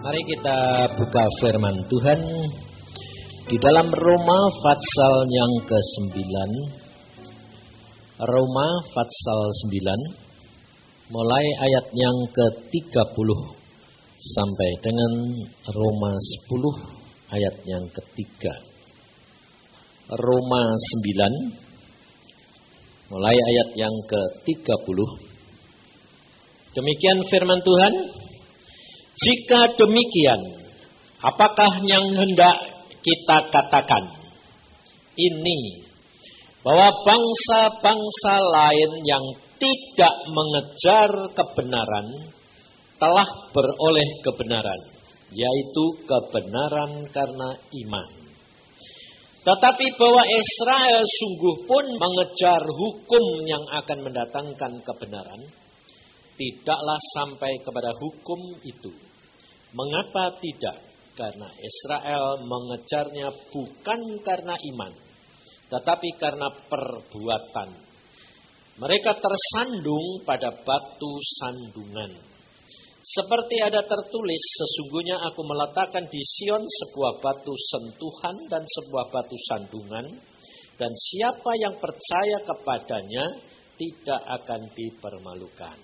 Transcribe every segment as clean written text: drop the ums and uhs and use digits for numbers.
Mari kita buka firman Tuhan di dalam Roma pasal yang ke-9. Roma pasal 9 mulai ayat yang ke-30 sampai dengan Roma 10 ayat yang ketiga. Roma 9 mulai ayat yang ke-30. Demikian firman Tuhan. Jika demikian, apakah yang hendak kita katakan? Ini, bahwa bangsa-bangsa lain yang tidak mengejar kebenaran telah beroleh kebenaran, yaitu kebenaran karena iman. Tetapi bahwa Israel sungguh pun mengejar hukum yang akan mendatangkan kebenaran, tidaklah sampai kepada hukum itu. Mengapa tidak? Karena Israel mengejarnya bukan karena iman, tetapi karena perbuatan. Mereka tersandung pada batu sandungan. Seperti ada tertulis, sesungguhnya aku meletakkan di Sion sebuah batu sentuhan dan sebuah batu sandungan, dan siapa yang percaya kepadanya tidak akan dipermalukan.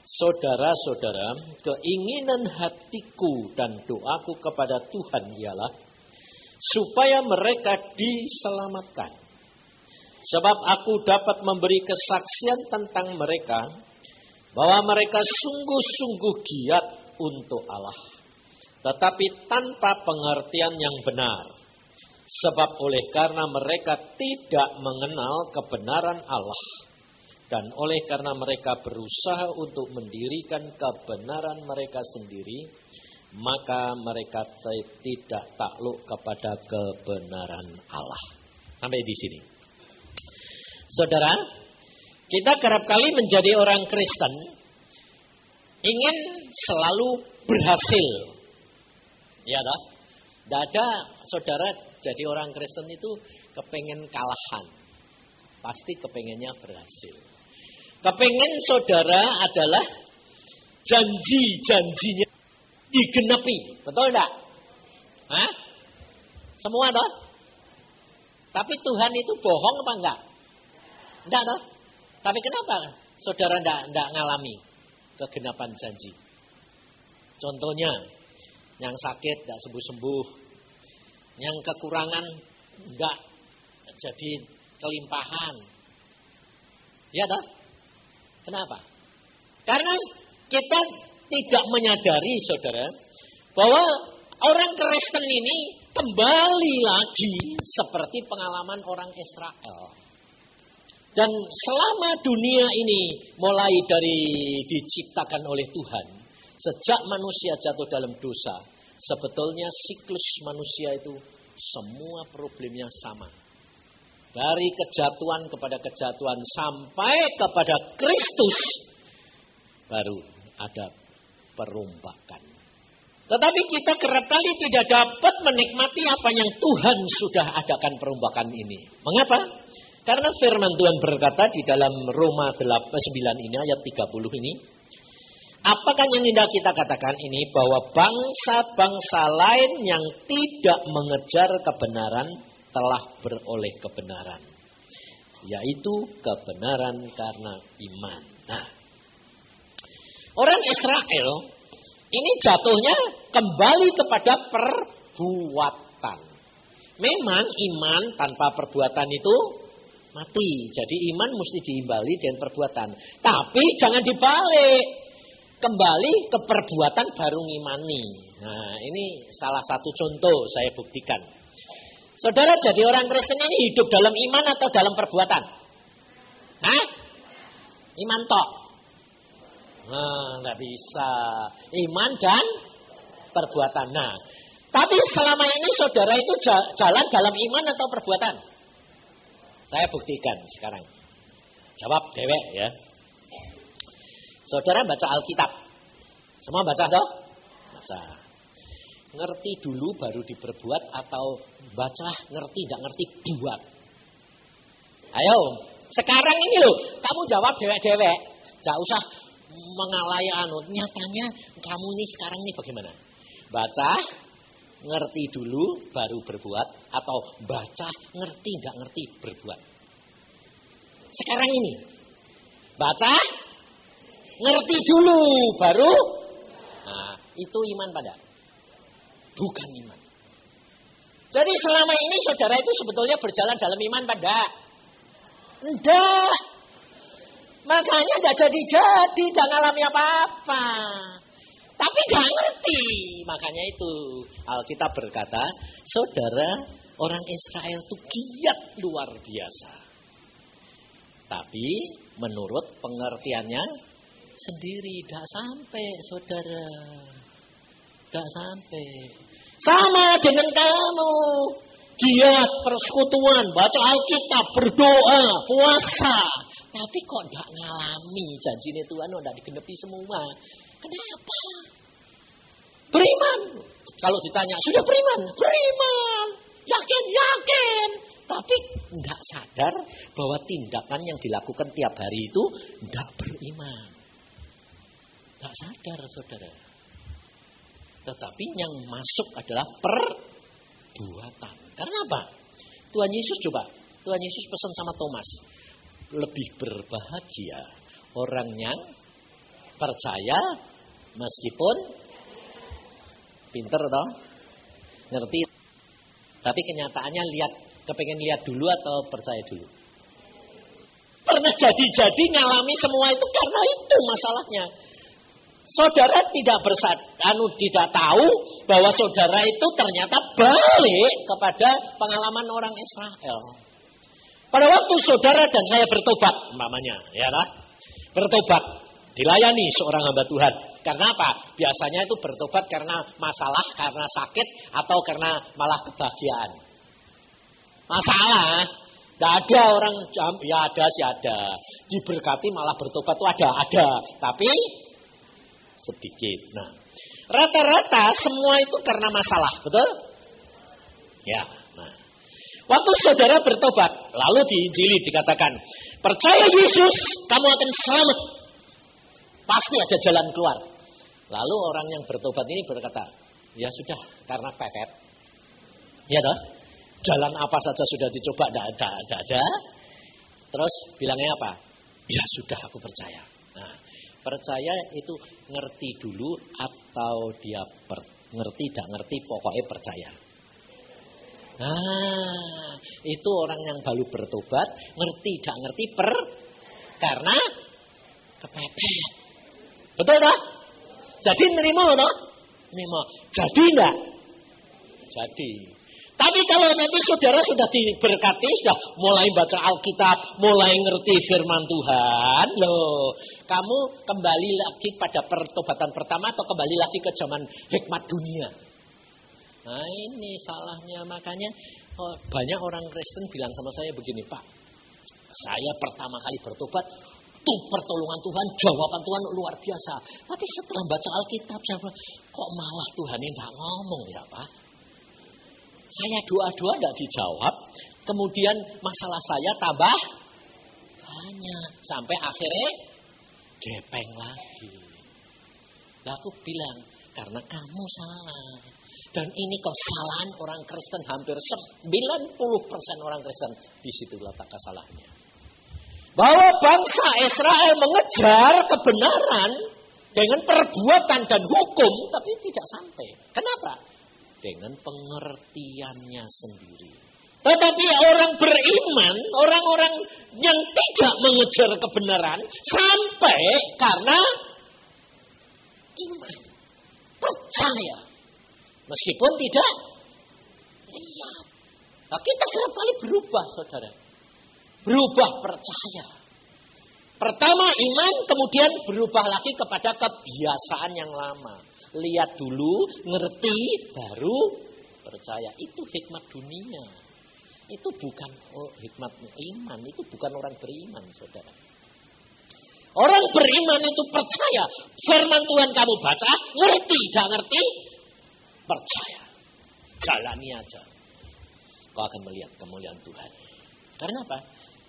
Saudara-saudara, keinginan hatiku dan doaku kepada Tuhan ialah supaya mereka diselamatkan. Sebab aku dapat memberi kesaksian tentang mereka bahwa mereka sungguh-sungguh giat untuk Allah, tetapi tanpa pengertian yang benar. Sebab oleh karena mereka tidak mengenal kebenaran Allah, dan oleh karena mereka berusaha untuk mendirikan kebenaran mereka sendiri, maka mereka tidak takluk kepada kebenaran Allah. Sampai di sini. Saudara, kita kerap kali menjadi orang Kristen ingin selalu berhasil. Ya toh? Tidak ada saudara jadi orang Kristen itu kepengen kalahan. Pasti kepengennya berhasil. Kepengen saudara adalah janji-janjinya digenapi. Betul enggak? Hah? Semua toh? Tapi Tuhan itu bohong apa enggak? Enggak toh? Tapi kenapa saudara enggak ngalami kegenapan janji? Contohnya, yang sakit enggak sembuh-sembuh. Yang kekurangan enggak jadi kelimpahan. Ya toh? Kenapa? Karena kita tidak menyadari, saudara, bahwa orang Kristen ini kembali lagi seperti pengalaman orang Israel. Dan selama dunia ini mulai dari diciptakan oleh Tuhan, sejak manusia jatuh dalam dosa, sebetulnya siklus manusia itu semua problemnya sama. Dari kejatuhan kepada kejatuhan sampai kepada Kristus, baru ada perombakan. Tetapi kita kerap kali tidak dapat menikmati apa yang Tuhan sudah adakan perombakan ini. Mengapa? Karena firman Tuhan berkata di dalam Roma 9 ini, ayat 30 ini, apakah yang hendak kita katakan ini? Bahwa bangsa-bangsa lain yang tidak mengejar kebenaran telah beroleh kebenaran, yaitu kebenaran karena iman. Nah, orang Israel ini jatuhnya kembali kepada perbuatan. Memang iman tanpa perbuatan itu mati. Jadi iman mesti diimbali dengan perbuatan. Tapi jangan dibalik. Kembali ke perbuatan baru ngimani. Nah, ini salah satu contoh saya buktikan. Saudara jadi orang Kristen ini hidup dalam iman atau dalam perbuatan? Hah? Iman tok? Nah, nggak bisa. Iman dan perbuatan. Nah, tapi selama ini saudara itu jalan dalam iman atau perbuatan? Saya buktikan sekarang. Jawab dewek ya. Saudara baca Alkitab. Semua baca toh? Baca. Ngerti dulu baru diperbuat atau baca ngerti tidak ngerti buat? Ayo, sekarang ini loh, kamu jawab dewek-dewek. Gak usah mengalai nyatanya kamu ini sekarang ini bagaimana? Baca, ngerti dulu baru berbuat, atau baca, ngerti nggak ngerti berbuat. Sekarang ini baca, ngerti dulu baru. Nah, itu iman pada? Bukan iman. Jadi selama ini saudara itu sebetulnya berjalan dalam iman pada? Enggak. Makanya enggak jadi-jadi, enggak ngalami apa-apa. Tapi enggak ngerti. Makanya itu Alkitab berkata, saudara orang Israel itu giat luar biasa. Tapi menurut pengertiannya sendiri, enggak sampai saudara. Enggak sampai. Sama dengan kamu. Giat persekutuan, baca Alkitab, berdoa, puasa. Tapi kok enggak ngalami janjinya Tuhan, enggak digenepi semua. Kenapa? Beriman. Kalau ditanya, sudah beriman? Beriman. Yakin. Tapi enggak sadar bahwa tindakan yang dilakukan tiap hari itu enggak beriman. Enggak sadar, saudara. Tetapi yang masuk adalah perbuatan. Karena apa? Tuhan Yesus pesan sama Thomas. Lebih berbahagia orang yang percaya meskipun pinter toh, ngerti. Tapi kenyataannya kepengen lihat dulu atau percaya dulu. Pernah jadi ngalami semua itu karena itu masalahnya. Saudara tidak tahu bahwa saudara itu ternyata balik kepada pengalaman orang Israel. Pada waktu saudara dan saya bertobat, umpamanya, ya lah, bertobat, dilayani seorang hamba Tuhan. Karena apa? Biasanya itu bertobat karena masalah, karena sakit, atau karena malah kebahagiaan. Masalah, tidak ada orang, ya ada sih ada. Diberkati malah bertobat itu ada. Tapi sedikit. Nah, rata-rata semua itu karena masalah, betul? Ya. Nah, waktu saudara bertobat, lalu di Injil dikatakan, percaya Yesus, kamu akan selamat. Pasti ada jalan keluar. Lalu orang yang bertobat ini berkata, ya sudah, karena pepet. Ya toh, jalan apa saja sudah dicoba, tidak ada. Terus bilangnya apa? Ya sudah, aku percaya. Nah, percaya itu ngerti dulu atau dia ngerti, tidak ngerti, pokoknya percaya. Nah, itu orang yang baru bertobat, ngerti, tidak ngerti, karena kepepet. Betul tak? Jadi nerima tak? Nerima. Jadi enggak? Jadi. Tapi kalau nanti saudara sudah diberkati, sudah mulai baca Alkitab, mulai ngerti firman Tuhan, loh, kamu kembali lagi pada pertobatan pertama atau kembali lagi ke zaman hikmat dunia? Nah ini salahnya, makanya banyak orang Kristen bilang sama saya begini, Pak, saya pertama kali bertobat, tuh pertolongan Tuhan, jawaban Tuhan luar biasa. Tapi setelah baca Alkitab, saya bilang, kok malah Tuhan ini tidak ngomong ya Pak? Saya doa-doa tidak dijawab, kemudian masalah saya tambah banyak. Sampai akhirnya gepeng lagi. Lalu aku bilang, karena kamu salah. Dan ini kesalahan orang Kristen, hampir 90% orang Kristen. Di situ letak kesalahannya. Bahwa bangsa Israel mengejar kebenaran dengan perbuatan dan hukum, tapi tidak sampai. Kenapa? Dengan pengertiannya sendiri. Tetapi orang beriman, orang-orang yang tidak mengejar kebenaran, sampai karena iman, percaya. Meskipun tidak lihat. Nah, kita kerap kali berubah, saudara. Berubah percaya. Pertama iman, kemudian berubah lagi kepada kebiasaan yang lama. Lihat dulu, ngerti, baru percaya. Itu hikmat dunia. Itu bukan hikmat iman. Itu bukan orang beriman, saudara. Orang beriman itu percaya. Firman Tuhan kamu baca, ngerti, gak ngerti, percaya. Jalani aja. Kau akan melihat kemuliaan Tuhan. Karena apa?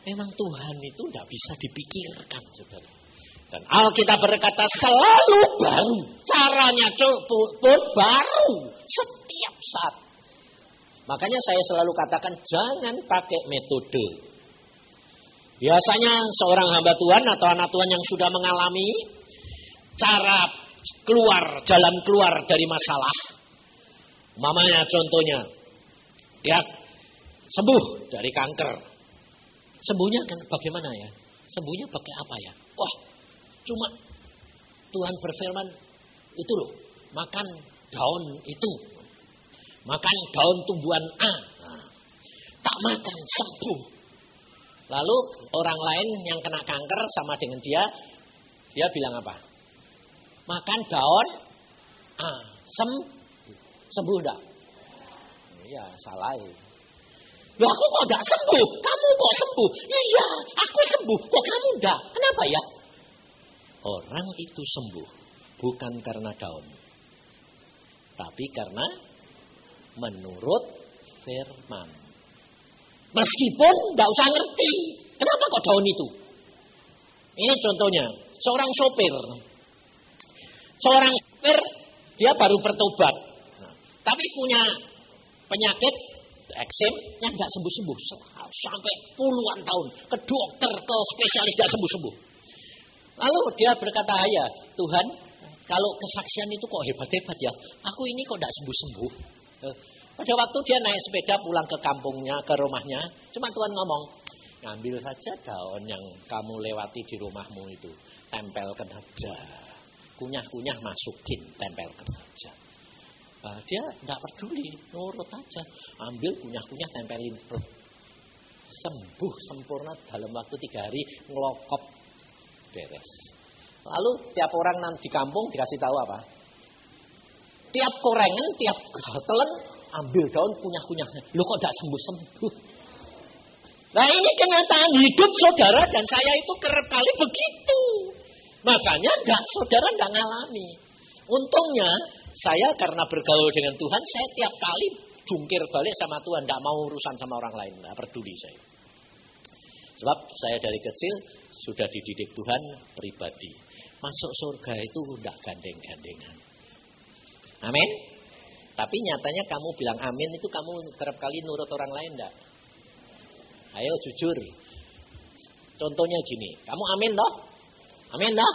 Memang Tuhan itu tidak bisa dipikirkan, saudara. Dan Alkitab berkata selalu baru. Caranya pun baru. Setiap saat. Makanya saya selalu katakan jangan pakai metode. Biasanya seorang hamba Tuhan atau anak Tuhan yang sudah mengalami cara jalan keluar dari masalah. Mamanya contohnya, dia sembuh dari kanker. Sembuhnya kan bagaimana ya? Sembuhnya pakai apa ya? Wah, cuma Tuhan berfirman, itu loh, makan daun itu. Makan daun tumbuhan A. Nah, tak makan, sembuh. Lalu orang lain yang kena kanker sama dengan dia bilang apa? Makan daun A, sembuh enggak? Iya, salah. Loh, aku kok enggak sembuh? Kamu kok sembuh? Iya, aku sembuh. Kok kamu enggak? Kenapa ya? Orang itu sembuh bukan karena daun. Tapi karena menurut firman. Meskipun enggak usah ngerti. Kenapa kok daun itu? Ini contohnya. Seorang sopir, dia baru bertobat. Nah, tapi punya penyakit eksem yang enggak sembuh-sembuh. Sampai puluhan tahun. Ke dokter, ke spesialis enggak sembuh-sembuh. Lalu dia berkata, ya Tuhan, kalau kesaksian itu kok hebat-hebat ya. Aku ini kok enggak sembuh-sembuh. Pada waktu dia naik sepeda pulang ke kampungnya, ke rumahnya. Cuma Tuhan ngomong, ngambil saja daun yang kamu lewati di rumahmu itu. Tempelkan aja. Kunyah-kunyah masukin, tempelkan aja. Dia enggak peduli, nurut aja. Ambil kunyah-kunyah, tempelin. Sembuh sempurna dalam waktu 3 hari, ngelokop, beres. Lalu tiap orang nanti di kampung dikasih tahu apa? Tiap korengan, tiap telan, ambil daun kunyah-kunyahnya. Lu kok enggak sembuh-sembuh? Nah ini kenyataan hidup saudara dan saya itu kerap kali begitu. Makanya saudara enggak ngalami. Untungnya saya karena bergaul dengan Tuhan, saya tiap kali jungkir balik sama Tuhan. Enggak mau urusan sama orang lain, enggak peduli saya. Sebab saya dari kecil sudah dididik Tuhan pribadi. Masuk surga itu enggak gandeng-gandengan. Amin. Tapi nyatanya kamu bilang amin itu kamu kerap kali nurut orang lain enggak? Ayo jujur. Contohnya gini, kamu amin toh? Amin toh?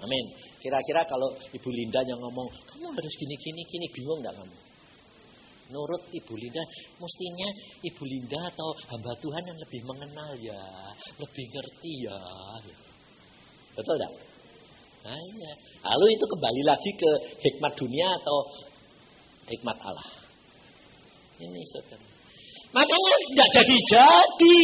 Amin. Kira-kira kalau Ibu Linda yang ngomong, kamu harus gini, bingung enggak kamu? Nurut Ibu Linda, mestinya Ibu Linda atau hamba Tuhan yang lebih mengenal ya, lebih ngerti ya. Betul enggak? Nah, iya. Lalu itu kembali lagi ke hikmat dunia atau hikmat Allah. Ini saudara. Makanya tidak jadi-jadi.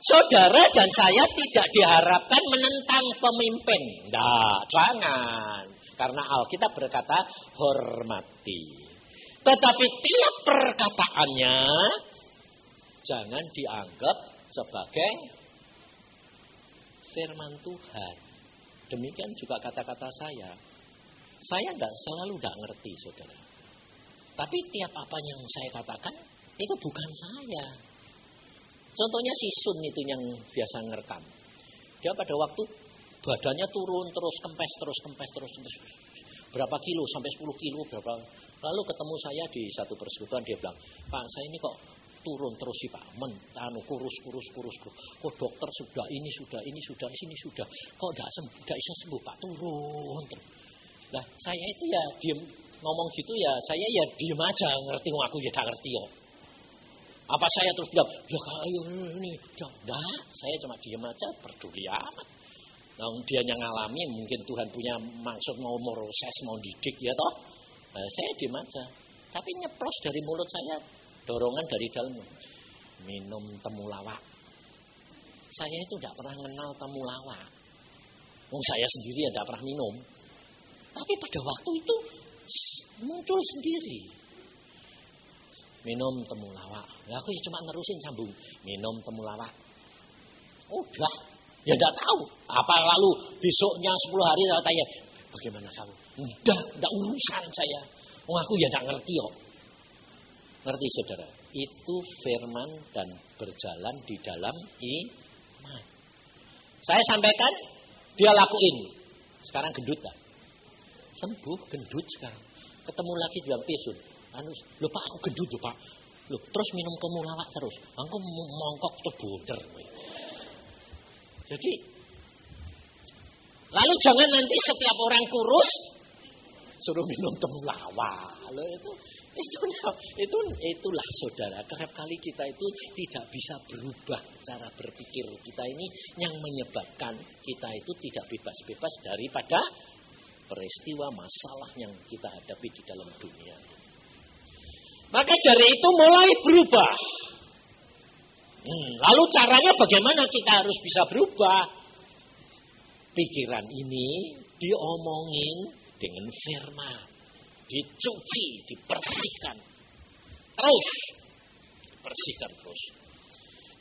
Saudara dan saya tidak diharapkan menentang pemimpin. Tidak, jangan. Karena Alkitab berkata hormati. Tetapi tiap perkataannya jangan dianggap sebagai firman Tuhan. Demikian juga kata-kata saya. Saya selalu tidak ngerti, saudara. Tapi tiap apa yang saya katakan, itu bukan saya. Contohnya si Sun itu yang biasa ngerekam. Dia pada waktu badannya turun terus, kempes terus. Berapa kilo, sampai 10 kilo. Lalu ketemu saya di satu persekutuan, dia bilang, Pak saya ini kok turun terus sih Pak. Kurus. Kok dokter sudah, ini sudah. Kok enggak bisa sembuh Pak, turun terus. Nah saya itu ya diem ngomong gitu ya, saya ya diem aja, ngerti aku ya gak ngerti yo. Apa saya terus bilang, ya ayo ini, enggak, saya cuma diem aja, peduli amat. Nah dia yang ngalami, mungkin Tuhan punya maksud mau proses, mau didik ya toh. Nah, saya diem aja. Tapi nyeplos dari mulut saya, dorongan dari dalam, minum temulawak. Saya itu enggak pernah kenal temulawak. Saya sendiri ya enggak pernah minum. Tapi pada waktu itu muncul sendiri. Minum temulawak. Nah, aku ya cuma nerusin sambung. Minum temulawak. Udah. Ya enggak tahu. Apa lalu besoknya 10 hari saya tanya, bagaimana kamu? Enggak urusan saya. Aku ya enggak ngerti kok. Ngerti saudara? Itu firman dan berjalan di dalam iman. Saya sampaikan Dia lakuin. Sekarang gendut tak? Sembuh, gendut sekarang. Ketemu lagi bilang Yesus. Lho Pak, aku gendut lho Pak. Loh, terus minum temulawak terus. Aku mongkok terus bunder. Jadi, lalu jangan nanti setiap orang kurus suruh minum temulawak. Loh, itulah saudara. Kerap kali kita itu tidak bisa berubah cara berpikir kita ini yang menyebabkan kita itu tidak bebas-bebas daripada peristiwa masalah yang kita hadapi di dalam dunia. Maka dari itu mulai berubah. Lalu caranya bagaimana kita harus bisa berubah? Pikiran ini diomongin dengan firman. Dicuci, dibersihkan. Terus. Bersihkan terus.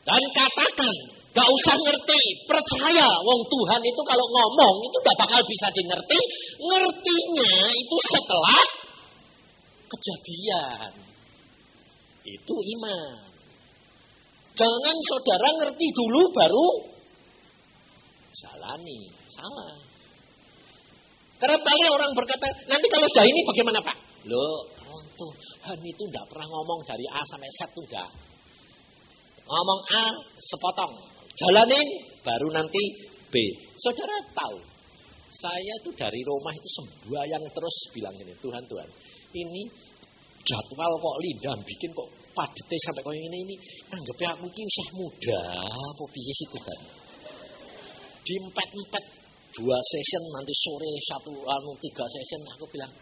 Dan katakan, gak usah ngerti. Percaya, wong Tuhan itu kalau ngomong itu gak bakal bisa dimengerti. Ngertinya itu setelah kejadian. Itu iman. Jangan saudara ngerti dulu baru jalani. Salah. Kerap kali orang berkata, nanti kalau sudah ini bagaimana Pak? Loh, Tuhan itu tidak pernah ngomong dari A sampai Z itu enggak. Ngomong A, sepotong. Jalanin, baru nanti B. Saudara tahu, saya itu dari rumah itu sembahyang terus bilang gini, Tuhan, ini jadwal kok Linda bikin kok padete sampai kok ini anggapnya aku ini usah muda apa piye sih Tuhan. Diempet-empet 2 session nanti sore 3 session aku bilang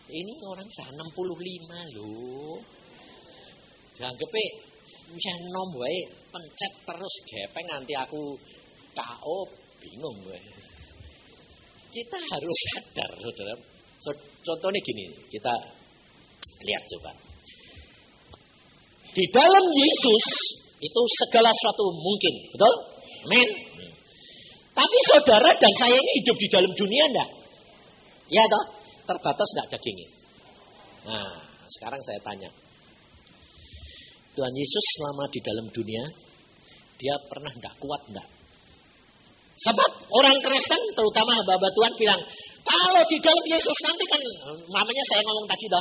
ini orang sudah 65 loh. Dianggapnya bisa nom wae pencet terus gepeng nanti aku KO bingung gue. Kita harus sadar saudara. Contohnya gini, kita lihat coba. Di dalam Yesus itu segala sesuatu mungkin, betul? Amin. Tapi saudara dan saya ini hidup di dalam dunia enggak? Ya toh? Terbatas enggak dagingnya? Nah, sekarang saya tanya. Tuhan Yesus selama di dalam dunia, dia pernah enggak kuat enggak? Sebab orang Kristen, terutama hamba-hamba Tuhan bilang, kalau di dalam Yesus nanti kan, namanya saya ngomong tadi dah,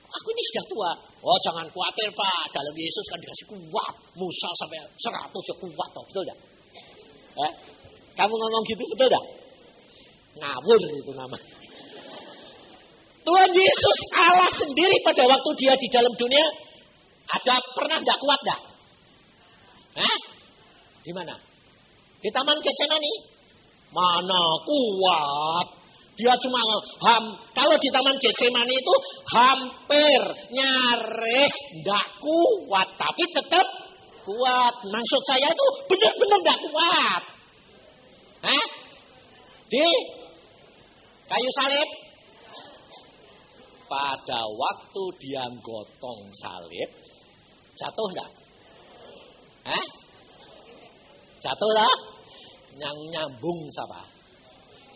aku ini sudah tua. Oh jangan khawatir Pak, dalam Yesus kan dikasih kuat. Musa sampai 100 ya kuat, toh, betul enggak? Kamu ngomong gitu betul enggak? Ngawur itu namanya. Tuhan Yesus Allah sendiri pada waktu dia di dalam dunia, ada pernah enggak kuat enggak? Di mana? Di Taman Getsemani. Mana kuat? Dia cuma kalau di Taman Getsemani itu hampir nyaris enggak kuat, tapi tetap kuat. Maksud saya itu benar-benar enggak kuat. Di kayu salib. Pada waktu dia gotong salib, jatuh enggak? Jatuh lah. Yang nyambung siapa?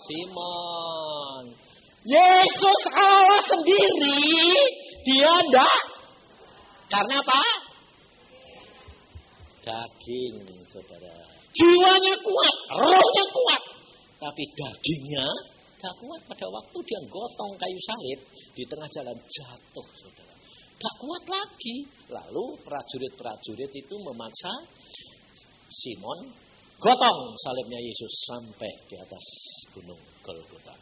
Simon. Yesus Allah sendiri, dia enggak. Karena apa? Daging, saudara. Jiwanya kuat, rohnya kuat. Tapi dagingnya enggak kuat. Pada waktu dia gotong kayu salib, di tengah jalan jatuh, saudara. Enggak kuat lagi. Lalu prajurit-prajurit itu memaksa Simon gotong salibnya Yesus sampai di atas gunung Golgota.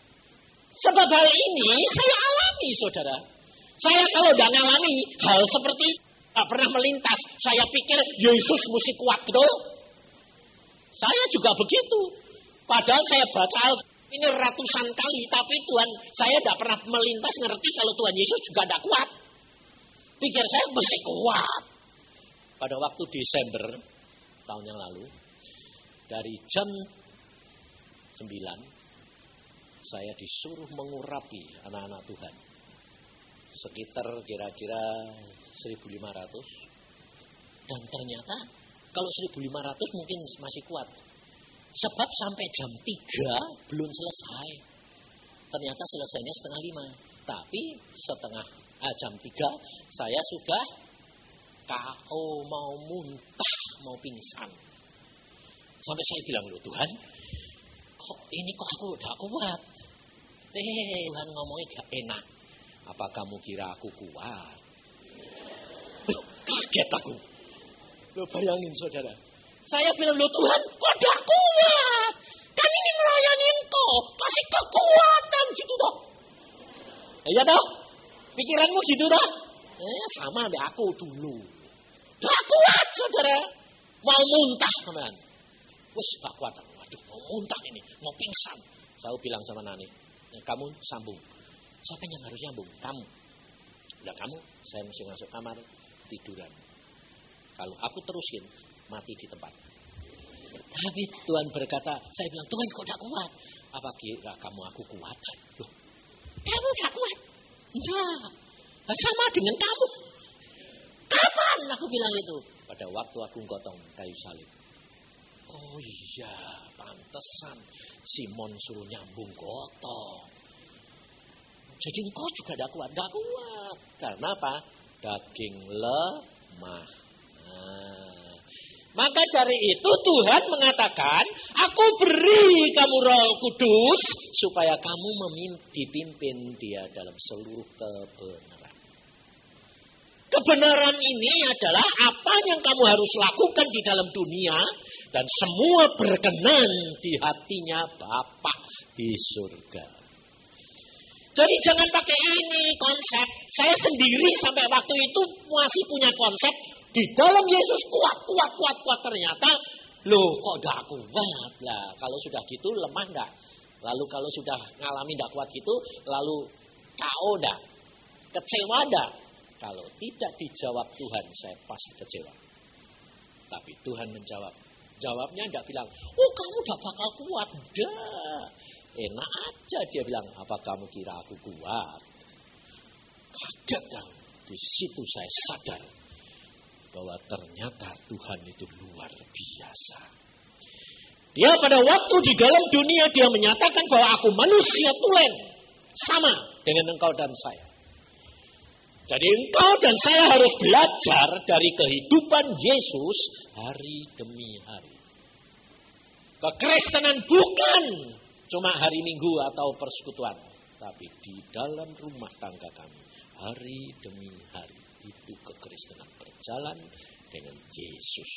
Sebab hal ini saya alami, saudara. Saya kalau tidak mengalami hal seperti tidak pernah melintas, saya pikir Yesus mesti kuat, betul? Saya juga begitu. Padahal saya baca ini ratusan kali, tapi Tuhan saya tidak pernah melintas ngerti kalau Tuhan Yesus juga tidak kuat. Pikir saya mesti kuat. Pada waktu Desember tahun yang lalu, dari jam 9, saya disuruh mengurapi anak-anak Tuhan. Sekitar kira-kira 1.500. Dan ternyata kalau 1.500 mungkin masih kuat. Sebab sampai jam 3 belum selesai. Ternyata selesainya setengah 5. Tapi jam 3 saya sudah KO, mau muntah, mau pingsan. Sampai saya bilang, loh Tuhan, kok aku udah kuat. Tuhan ngomongnya gak enak. Apa kamu kira aku kuat? Kaget aku. Lo bayangin saudara. Saya bilang, lo Tuhan kok gak kuat? Kan ini melayani engkau. Kasih kekuatan gitu toh. Iya toh? Pikiranmu gitu toh? Sama sama aku dulu. Gak kuat saudara. Mau muntah teman. Wes gak kuat. Waduh mau muntah ini. Mau pingsan. Saya bilang sama Nani. Kamu sambung. Siapa yang harus nyambung? Kamu. Udah kamu. Saya mesti masuk kamar. Tiduran. Kalau aku terusin. Mati di tempat. Tapi Tuhan berkata. Saya bilang Tuhan kok gak kuat? Apa kira kamu aku kuat? Loh. Kamu gak kuat? Enggak. Sama dengan kamu. Kapan aku bilang itu? Pada waktu aku gotong kayu salib. Oh iya, pantesan Simon suruh nyambung gotong. Jadi engkau juga tidak kuat. Tidak kuat. Karena apa? Daging lemah. Maka dari itu Tuhan mengatakan, aku beri kamu Roh Kudus supaya kamu dipimpin dia dalam seluruh kebenaran. Kebenaran ini adalah apa yang kamu harus lakukan di dalam dunia dan semua berkenan di hatinya Bapa di surga. Jadi jangan pakai ini konsep. Saya sendiri sampai waktu itu masih punya konsep di dalam Yesus kuat. Ternyata loh kok gak kuat lah. Kalau sudah gitu lemah enggak? Lalu kalau sudah ngalami enggak kuat gitu, lalu KO enggak? Kecewa enggak? Kalau tidak dijawab Tuhan, saya pasti kecewa. Tapi Tuhan menjawab. Jawabnya enggak bilang, oh kamu udah bakal kuat. Enggak. Enak aja dia bilang, apa kamu kira aku kuat? Kaget kan. Di situ saya sadar bahwa ternyata Tuhan itu luar biasa. Dia pada waktu di dalam dunia dia menyatakan bahwa aku manusia tulen. Sama dengan engkau dan saya. Jadi engkau dan saya harus belajar dari kehidupan Yesus hari demi hari. Kekristenan bukan cuma hari Minggu atau persekutuan. Tapi di dalam rumah tangga kami. Hari demi hari. Itu kekristenan berjalan dengan Yesus.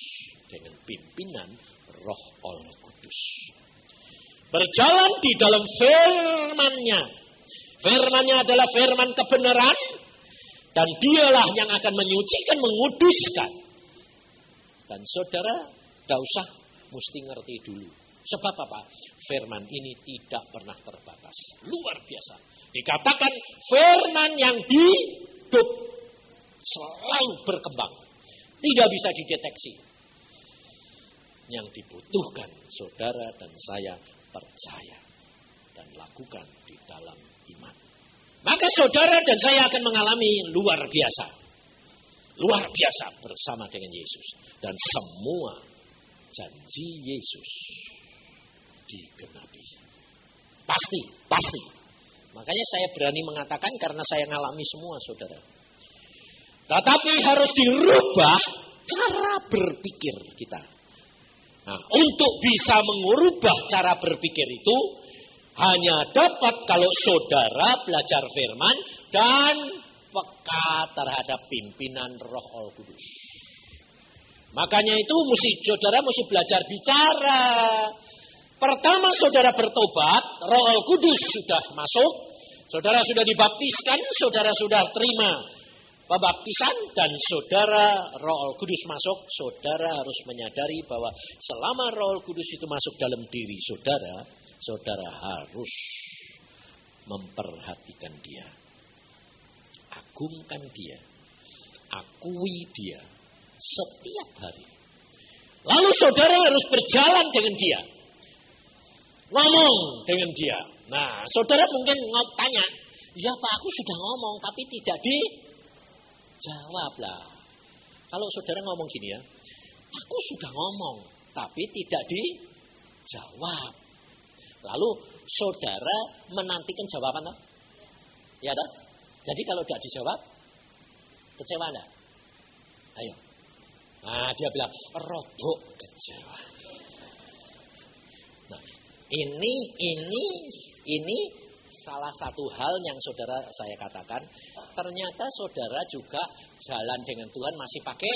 Dengan pimpinan Roh Allah Kudus. Berjalan di dalam firman-Nya. Firman-Nya adalah firman kebenaran. Dan dialah yang akan menyucikan, menguduskan. Dan saudara, tidak usah mesti ngerti dulu. Sebab apa? Firman ini tidak pernah terbatas. Luar biasa. Dikatakan firman yang hidup selalu berkembang. Tidak bisa dideteksi. Yang dibutuhkan saudara dan saya percaya. Dan lakukan di dalam iman. Maka saudara dan saya akan mengalami luar biasa. Luar biasa bersama dengan Yesus. Dan semua janji Yesus digenapi. Pasti. Makanya saya berani mengatakan karena saya mengalami semua saudara. Tetapi harus dirubah cara berpikir kita. Nah, untuk bisa mengubah cara berpikir itu hanya dapat kalau saudara belajar firman dan peka terhadap pimpinan Roh Allah Kudus. Makanya itu saudara mesti belajar bicara. Pertama saudara bertobat, Roh Allah Kudus sudah masuk, saudara sudah dibaptiskan, saudara sudah terima pembaptisan dan saudara Roh Allah Kudus masuk, saudara harus menyadari bahwa selama Roh Allah Kudus itu masuk dalam diri saudara harus memperhatikan dia. Agungkan dia. Akui dia. Setiap hari. Lalu saudara harus berjalan dengan dia. Ngomong dengan dia. Nah, saudara mungkin tanya, ya Pak aku sudah ngomong tapi tidak dijawab lah. Kalau saudara ngomong gini ya, aku sudah ngomong tapi tidak dijawab. Lalu saudara menantikan jawaban toh? Ya toh? Jadi kalau tidak dijawab, kecewa enggak? Ayo. Nah dia bilang, rodok kecewa. Nah Ini salah satu hal yang saudara saya katakan. Ternyata saudara juga jalan dengan Tuhan masih pakai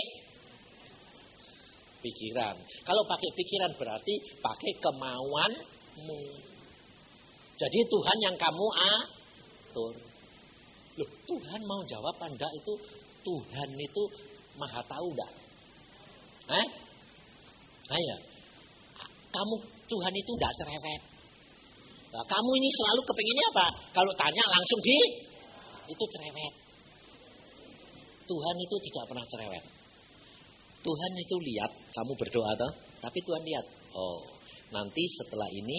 pikiran. Kalau pakai pikiran berarti pakai kemauanmu. Jadi Tuhan yang kamu atur. Loh, Tuhan mau jawab enggak itu? Tuhan itu maha tahu enggak? Ayo. Kamu Tuhan itu enggak cerewet. Nah, kamu ini selalu kepinginnya apa? Kalau tanya langsung itu cerewet. Tuhan itu tidak pernah cerewet. Tuhan itu lihat kamu berdoa toh, tapi Tuhan lihat. Oh, nanti setelah ini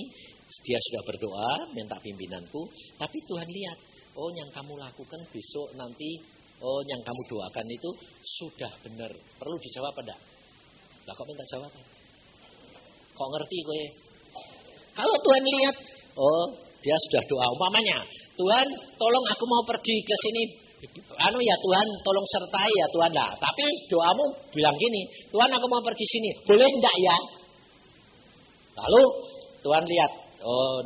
dia sudah berdoa minta pimpinanku, tapi Tuhan lihat. Oh, yang kamu lakukan besok nanti, oh yang kamu doakan itu sudah benar. Perlu dijawab enggak? Lah kok minta jawaban? Kok ngerti kowe? Kalau Tuhan lihat, oh dia sudah doa umpamanya, Tuhan tolong aku mau pergi ke sini. Ya Tuhan tolong sertai ya Tuhan lah. Tapi doamu bilang gini, Tuhan aku mau pergi sini, boleh enggak ya? Lalu Tuhan lihat, oh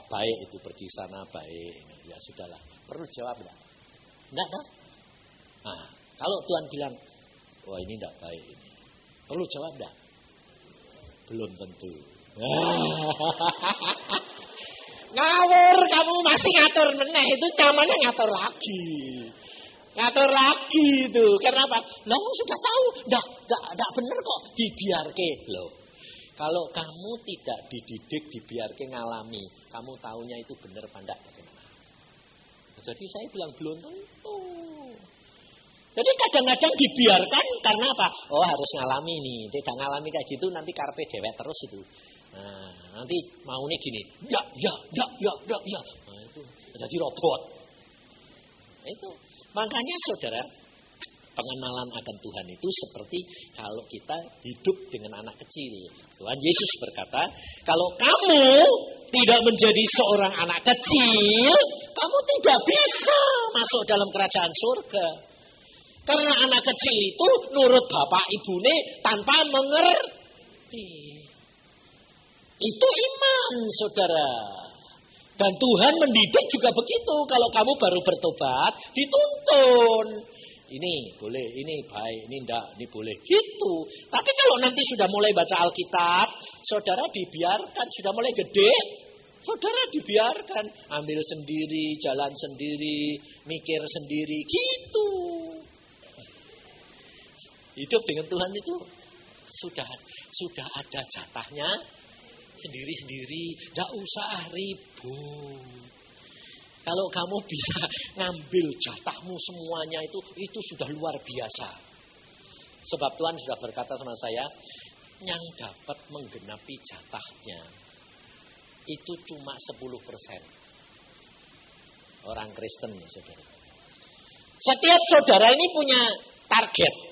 baik itu pergi sana baik. Ya sudahlah, perlu jawab enggak? Enggak toh? Nah, kalau Tuhan bilang, wah ini enggak baik ini. Perlu jawab enggak? Belum tentu. Ngawur kamu masih ngatur meneh itu namanya ngatur lagi. Ngatur lagi itu. Karena apa? Loh sudah tahu, enggak bener kok dibiarke loh. Kalau kamu tidak dididik dibiarke ngalami, kamu taunya itu bener apa enggak bagaimana? Jadi saya bilang belum tentu. Jadi kadang-kadang dibiarkan karena apa? Oh harus ngalami nih. Tidak ngalami kayak gitu nanti karpe dewek terus itu. Nah, nanti maunya gini. Ya. Nah, itu jadi robot. Nah, itu. Makanya saudara, pengenalan akan Tuhan itu seperti kalau kita hidup dengan anak kecil. Tuhan Yesus berkata, kalau kamu tidak menjadi seorang anak kecil, kamu tidak bisa masuk dalam kerajaan surga. Karena anak kecil itu nurut bapak ibune tanpa mengerti. Itu iman, saudara. Dan Tuhan mendidik juga begitu. Kalau kamu baru bertobat, dituntun. Ini boleh, ini baik, ini enggak, ini boleh. Gitu. Tapi kalau nanti sudah mulai baca Alkitab, saudara dibiarkan, sudah mulai gede, saudara dibiarkan. Ambil sendiri, jalan sendiri, mikir sendiri, gitu. Hidup dengan Tuhan itu sudah ada jatahnya sendiri-sendiri, enggak usah ribut. Kalau kamu bisa ngambil jatahmu semuanya itu sudah luar biasa. Sebab Tuhan sudah berkata sama saya, yang dapat menggenapi jatahnya itu cuma 10% orang Kristen, saudara. Setiap saudara ini punya target.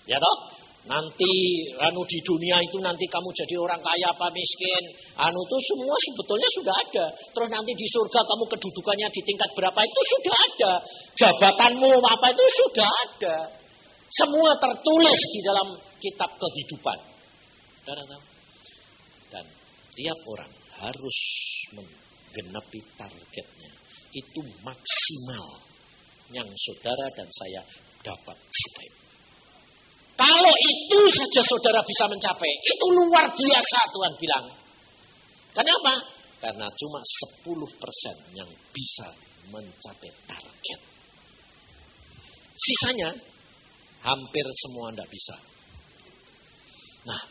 Ya toh? Nanti di dunia itu nanti kamu jadi orang kaya apa miskin. Itu semua sebetulnya sudah ada. Terus nanti di surga kamu kedudukannya di tingkat berapa itu sudah ada. Jabatanmu apa itu sudah ada. Semua tertulis di dalam kitab kehidupan. Dan tiap orang harus menggenapi targetnya. Itu maksimal yang saudara dan saya dapat capai. Kalau itu saja saudara bisa mencapai, itu luar biasa Tuhan bilang. Kenapa? Karena cuma 10% yang bisa mencapai target. Sisanya hampir semua tidak bisa. Nah,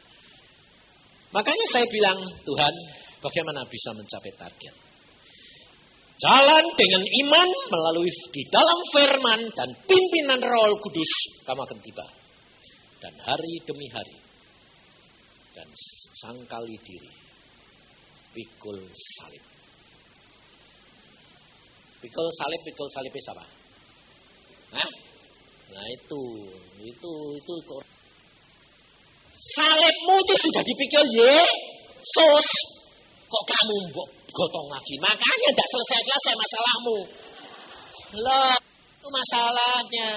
makanya saya bilang, Tuhan, bagaimana bisa mencapai target? Jalan dengan iman melalui di dalam firman dan pimpinan Roh Kudus, kamu akan tiba. Dan hari demi hari. Dan sangkali diri. Pikul salib. Pikul salibnya siapa? Hah? Nah itu. Salibmu itu sudah dipikul Yesus. Kok kamu gotong lagi? Makanya tidak selesai masalahmu. Loh, itu masalahnya.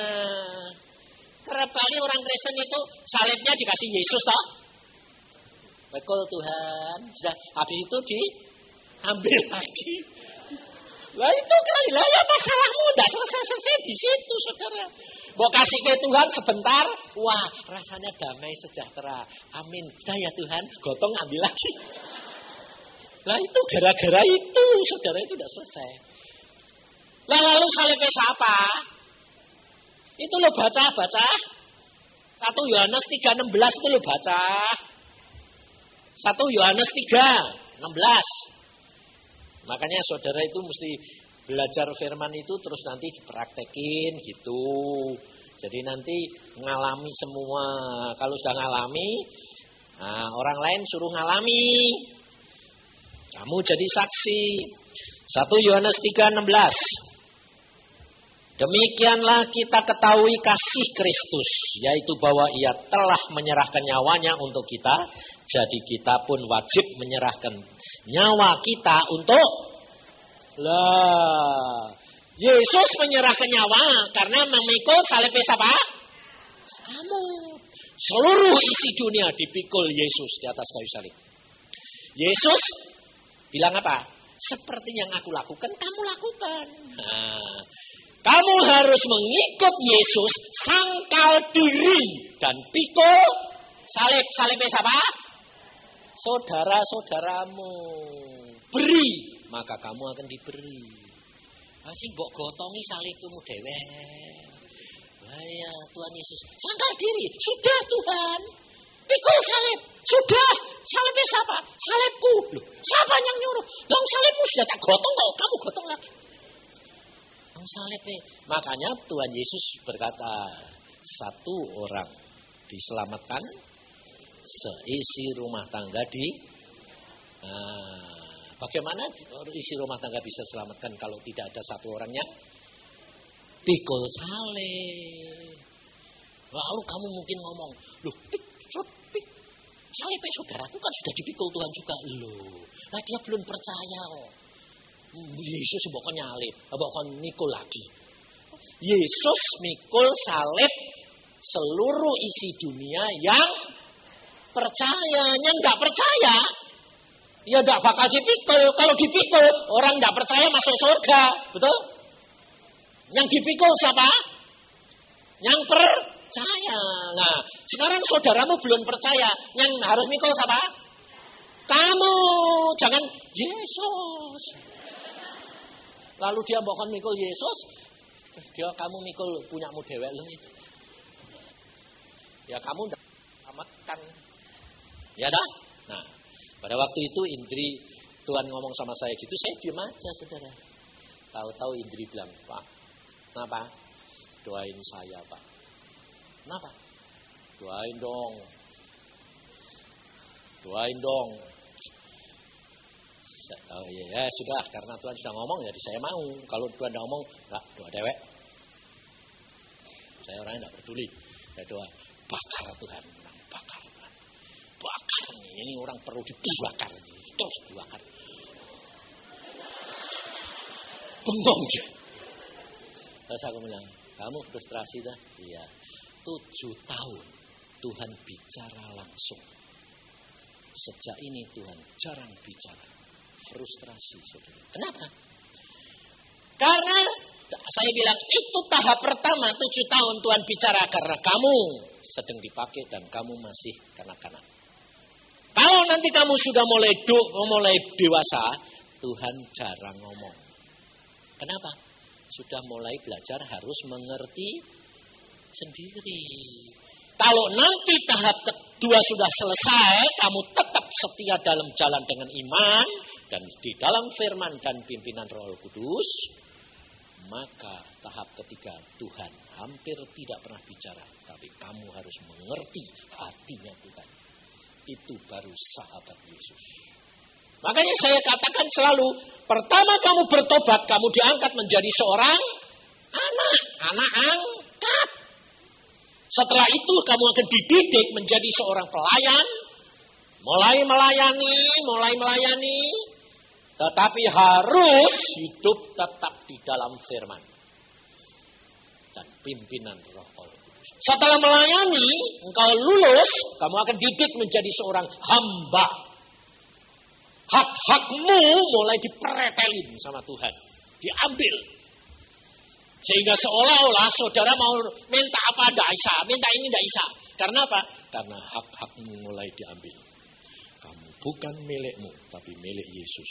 Kerap kali orang Kristen itu salibnya dikasih Yesus toh. Pikul Tuhan. Sudah habis itu diambil lagi. Lah itu kali lah ya masalahmu enggak selesai di situ saudara. Mau kasih ke Tuhan sebentar, wah rasanya damai sejahtera. Amin. Sudah ya Tuhan, gotong ambil lagi. Lah itu gara-gara itu saudara itu tidak selesai. Lah lalu salibnya siapa? Itu lo baca. 1 Yohanes 3:16 itu lo baca. 1 Yohanes 3:16. Makanya saudara itu mesti belajar firman itu terus nanti dipraktekin gitu. Jadi nanti ngalami semua. Kalau sudah ngalami, nah, orang lain suruh ngalami. Kamu jadi saksi. 1 Yohanes 3:16. Demikianlah kita ketahui kasih Kristus, yaitu bahwa ia telah menyerahkan nyawanya untuk kita, jadi kita pun wajib menyerahkan nyawa kita untuk Yesus menyerahkan nyawa karena memikul salib siapa? Kamu. Seluruh isi dunia dipikul Yesus di atas kayu salib. Yesus bilang apa? Seperti yang aku lakukan, kamu lakukan. Nah, kamu harus mengikut Yesus, sangkal diri dan pikul salib. Salibnya siapa? Saudara-saudaramu. Beri, maka kamu akan diberi. Masih mbok gotongi salibmu dhewe. Ya Tuhan Yesus, sangkal diri. Sudah Tuhan. Pikul salib. Sudah. Salibnya siapa? Salibku. Loh, siapa yang nyuruh? Loh, salibmu sudah tak gotong kok. Kamu gotong lagi. Salibnya. Makanya Tuhan Yesus berkata, satu orang diselamatkan, seisi rumah tangga bagaimana isi rumah tangga bisa selamatkan kalau tidak ada satu orang yang pikul salib? Lalu kamu mungkin ngomong, loh salibnya saudaraku kan sudah dipikul Tuhan juga. Loh, nah dia belum percaya kok. Yesus bukan nyalib, bukan mikul lagi. Yesus mikul salib seluruh isi dunia yang percaya. Yang enggak percaya, ya enggak bakal dipikul. Kalau dipikul, orang enggak percaya masuk surga, betul? Yang dipikul siapa? Yang percaya. Nah, sekarang saudaramu belum percaya, yang harus mikul siapa? Kamu, jangan Yesus. Lalu dia bahkan mikul Yesus, kamu mikul punyamu dewek loh itu. Ya kamu tidak selamatkan. Ya dah. Nah, pada waktu itu Indri, Tuhan ngomong sama saya gitu, saya diam aja saudara. Tahu-tahu Indri bilang, Pak, kenapa? Doain saya Pak. Kenapa? Doain dong. Oh ya sudah, karena Tuhan sudah ngomong jadi saya mau. Kalau Tuhan tidak ngomong, enggak, doa dewek. Saya orangnya tidak peduli. Saya doa, bakar Tuhan, bakar Tuhan. Bakar ini orang perlu dibakar, terus dibakar. Bengong dia. Terus aku bilang, kamu frustrasi dah? Iya. 7 tahun Tuhan bicara langsung. Sejak ini Tuhan jarang bicara. Frustrasi saudara. Kenapa? Karena saya bilang itu tahap pertama 7 tahun Tuhan bicara karena kamu sedang dipakai dan kamu masih kanak-kanak. Kalau nanti kamu sudah mulai dewasa, Tuhan jarang ngomong. Kenapa? Sudah mulai belajar harus mengerti sendiri. Kalau nanti tahap kedua sudah selesai, kamu tetap setia dalam jalan dengan iman dan di dalam firman dan pimpinan Roh Kudus, maka tahap ketiga Tuhan hampir tidak pernah bicara, tapi kamu harus mengerti hatinya Tuhan. Itu baru sahabat Yesus. Makanya saya katakan selalu, pertama kamu bertobat, kamu diangkat menjadi seorang anak angkat. Setelah itu kamu akan dididik menjadi seorang pelayan, mulai melayani, tetapi harus hidup tetap di dalam firman. dan pimpinan Roh Allah. Setelah melayani, engkau lulus, kamu akan dididik menjadi seorang hamba. Hak-hakmu mulai dipretelin sama Tuhan. Diambil. Sehingga seolah-olah saudara mau minta apa tidak bisa, minta ini tidak bisa. Karena apa? Karena hak-hakmu mulai diambil. Kamu bukan milikmu, tapi milik Yesus.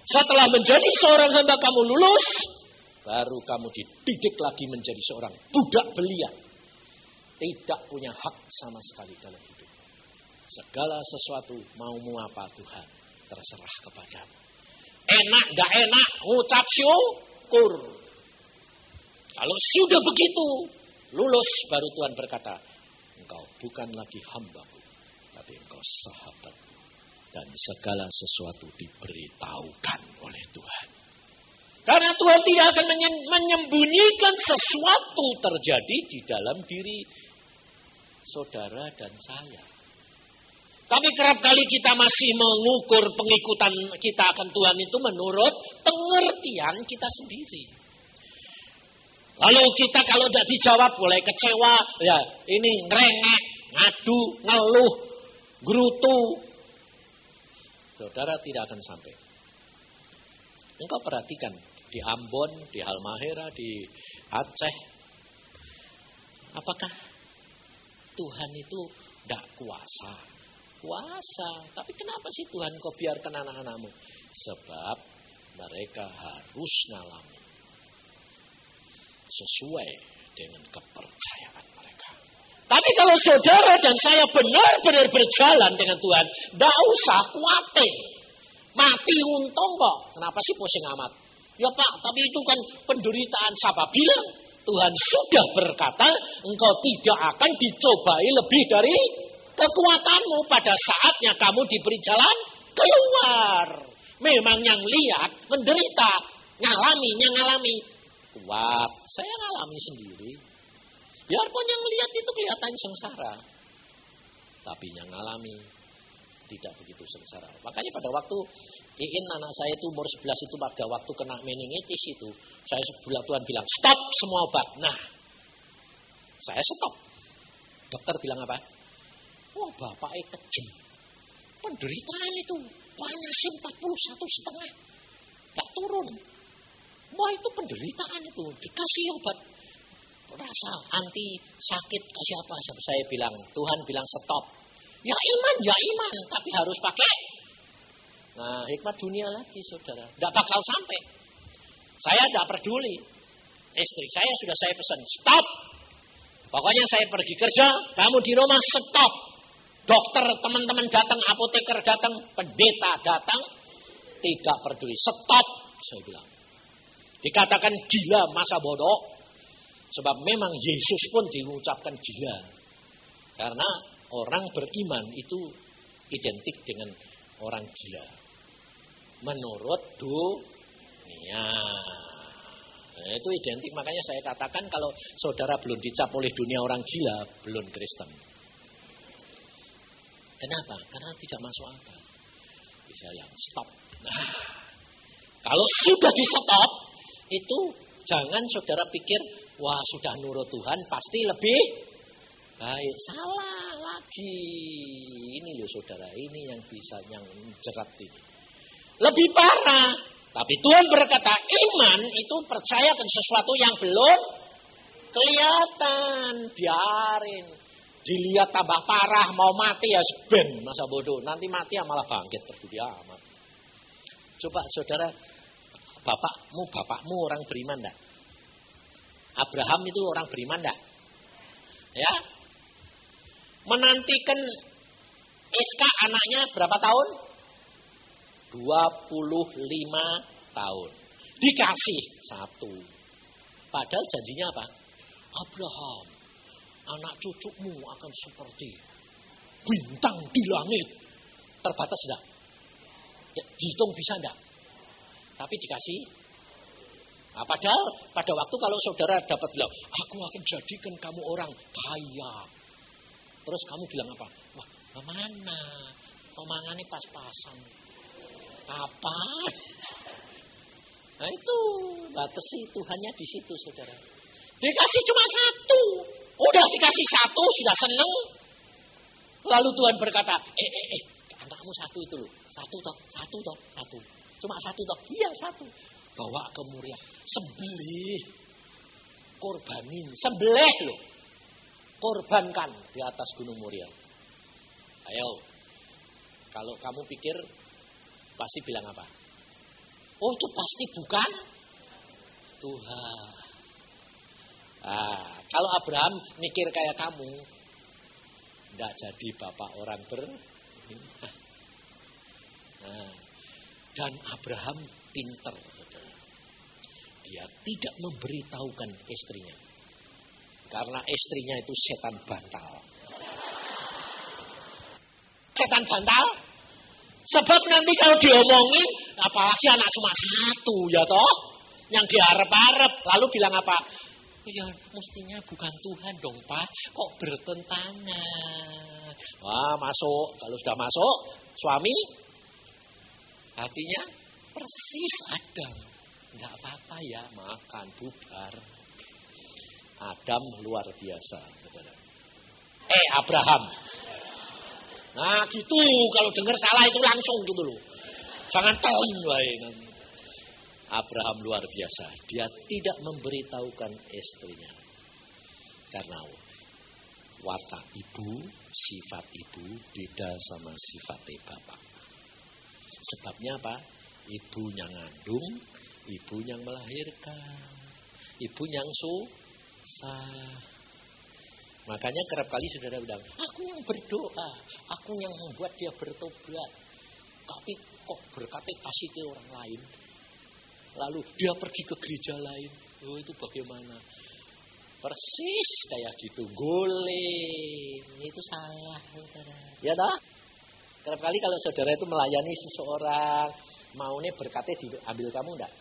Setelah menjadi seorang hamba kamu lulus, baru kamu dididik lagi menjadi seorang budak belian. Tidak punya hak sama sekali dalam hidup. Segala sesuatu maumu apa Tuhan, terserah kepadamu. Enak gak enak, ngucap syukur. Kalau sudah begitu, lulus baru Tuhan berkata, engkau bukan lagi hambaku, tapi engkau sahabatku. Dan segala sesuatu diberitahukan oleh Tuhan. Karena Tuhan tidak akan menyembunyikan sesuatu terjadi di dalam diri saudara dan saya. Tapi kerap kali kita masih mengukur pengikutan kita akan Tuhan itu menurut pengertian kita sendiri. Lalu kita kalau tidak dijawab boleh kecewa, ya ini ngerengek, ngadu, ngeluh, gerutu. Saudara tidak akan sampai. Engkau perhatikan di Ambon, di Halmahera, di Aceh. Apakah Tuhan itu tidak kuasa? Kuasa. Tapi kenapa sih Tuhan kau biarkan anak-anakmu? Sebab mereka harus ngalami sesuai dengan kepercayaan mereka. Tapi kalau saudara dan saya benar-benar berjalan dengan Tuhan, tidak usah khawatir. Mati untung kok. Kenapa sih pusing amat? Ya Pak, tapi itu kan penderitaan. Siapa bilang? Tuhan sudah berkata, engkau tidak akan dicobai lebih dari kekuatanmu. Pada saatnya kamu diberi jalan keluar. Memang yang lihat menderita, ngalami. Kuat. Saya ngalami sendiri. Biarpun yang lihat itu kelihatan sengsara. Tapi yang ngalami tidak begitu sengsara. Makanya pada waktu Iin anak saya itu umur 11 itu pada waktu kena meningitis itu. Saya sebulan Tuhan bilang stop semua obat. Nah saya stop. Dokter bilang apa? Wah bapaknya kejem. Penderitaan itu panasnya 41,5. Gak turun. Wah itu penderitaan itu. Dikasih obat. Rasa anti sakit kasih apa? Saya bilang, Tuhan bilang stop. Ya iman, tapi harus pakai. Nah hikmat dunia lagi saudara. Tidak bakal sampai. Saya tidak peduli. Istri saya sudah saya pesan, stop. Pokoknya saya pergi kerja, kamu di rumah stop. Dokter teman-teman datang, apoteker datang, pendeta datang. Tidak peduli, stop. Saya bilang. Dikatakan gila masa bodoh. Sebab memang Yesus pun diucapkan gila. Karena orang beriman itu identik dengan orang gila. Menurut dunia. Nah, itu identik. Makanya saya katakan kalau saudara belum dicap oleh dunia orang gila, belum Kristen. Kenapa? Karena tidak masuk akal. Bisa yang stop. Nah, kalau sudah di stop, itu jangan saudara pikir, wah sudah nurut Tuhan pasti lebih baik. Salah lagi. Ini loh saudara, ini yang bisa yang jerat ini. Lebih parah. Tapi Tuhan berkata, iman itu percayakan sesuatu yang belum kelihatan. Biarin. Dilihat tambah parah, mau mati ya ben masa bodoh. Nanti mati ya malah bangkit, peduli amat. Coba saudara, bapakmu orang beriman enggak? Abraham itu orang beriman enggak? Ya. Menantikan Iska anaknya berapa tahun? 25 tahun. Dikasih 1. Padahal janjinya apa? Abraham, anak cucumu akan seperti bintang di langit. Terbatas enggak? Ya, dihitung bisa enggak? Tapi dikasih. Nah, padahal pada waktu kalau saudara dapat bilang, aku akan jadikan kamu orang kaya. Terus kamu bilang apa? Wah, mana? Omongannya pas-pasan. Kapan? Nah itu batasi Tuhannya di situ saudara. Dikasih cuma satu. Udah dikasih satu, sudah seneng. Lalu Tuhan berkata, anakmu satu itu loh. Satu toh. Cuma satu toh. Iya satu. Bawa ke Moria. Sembelih. Korbanin. Sembelih loh. Korbankan di atas Gunung Moria. Ayo. Kalau kamu pikir, pasti bilang apa? Oh itu pasti bukan Tuhan. Kalau Abraham mikir kayak kamu, tidak jadi bapak orang dan Abraham pinter. Dia tidak memberitahukan istrinya. Karena istrinya itu setan bantal. Setan bantal? Sebab nanti kalau diomongin, apalagi anak cuma satu ya toh. Yang diharap-harap. Lalu bilang apa? Ya mestinya bukan Tuhan dong Pak. Kok bertentangan? Wah masuk. Kalau sudah masuk, suami hatinya persis Adam. Enggak apa-apa ya, makan, bubar. Adam luar biasa. Abraham. Nah gitu, kalau dengar salah itu langsung gitu loh. Jangan teling wae. Abraham luar biasa. Dia tidak memberitahukan istrinya. Karena watak ibu, sifat ibu beda sama sifat bapak. Sebabnya apa? Ibu yang ngandung, ibu yang melahirkan, ibu yang susah. Makanya kerap kali saudara bilang, aku yang berdoa, aku yang membuat dia bertobat. Tapi kok berkatnya kasih ke orang lain. Lalu dia pergi ke gereja lain. Oh itu bagaimana? Persis kayak gitu. Guling. Itu salah saudara. Ya toh? Kerap kali kalau saudara itu melayani seseorang, maunya berkatnya diambil kamu enggak?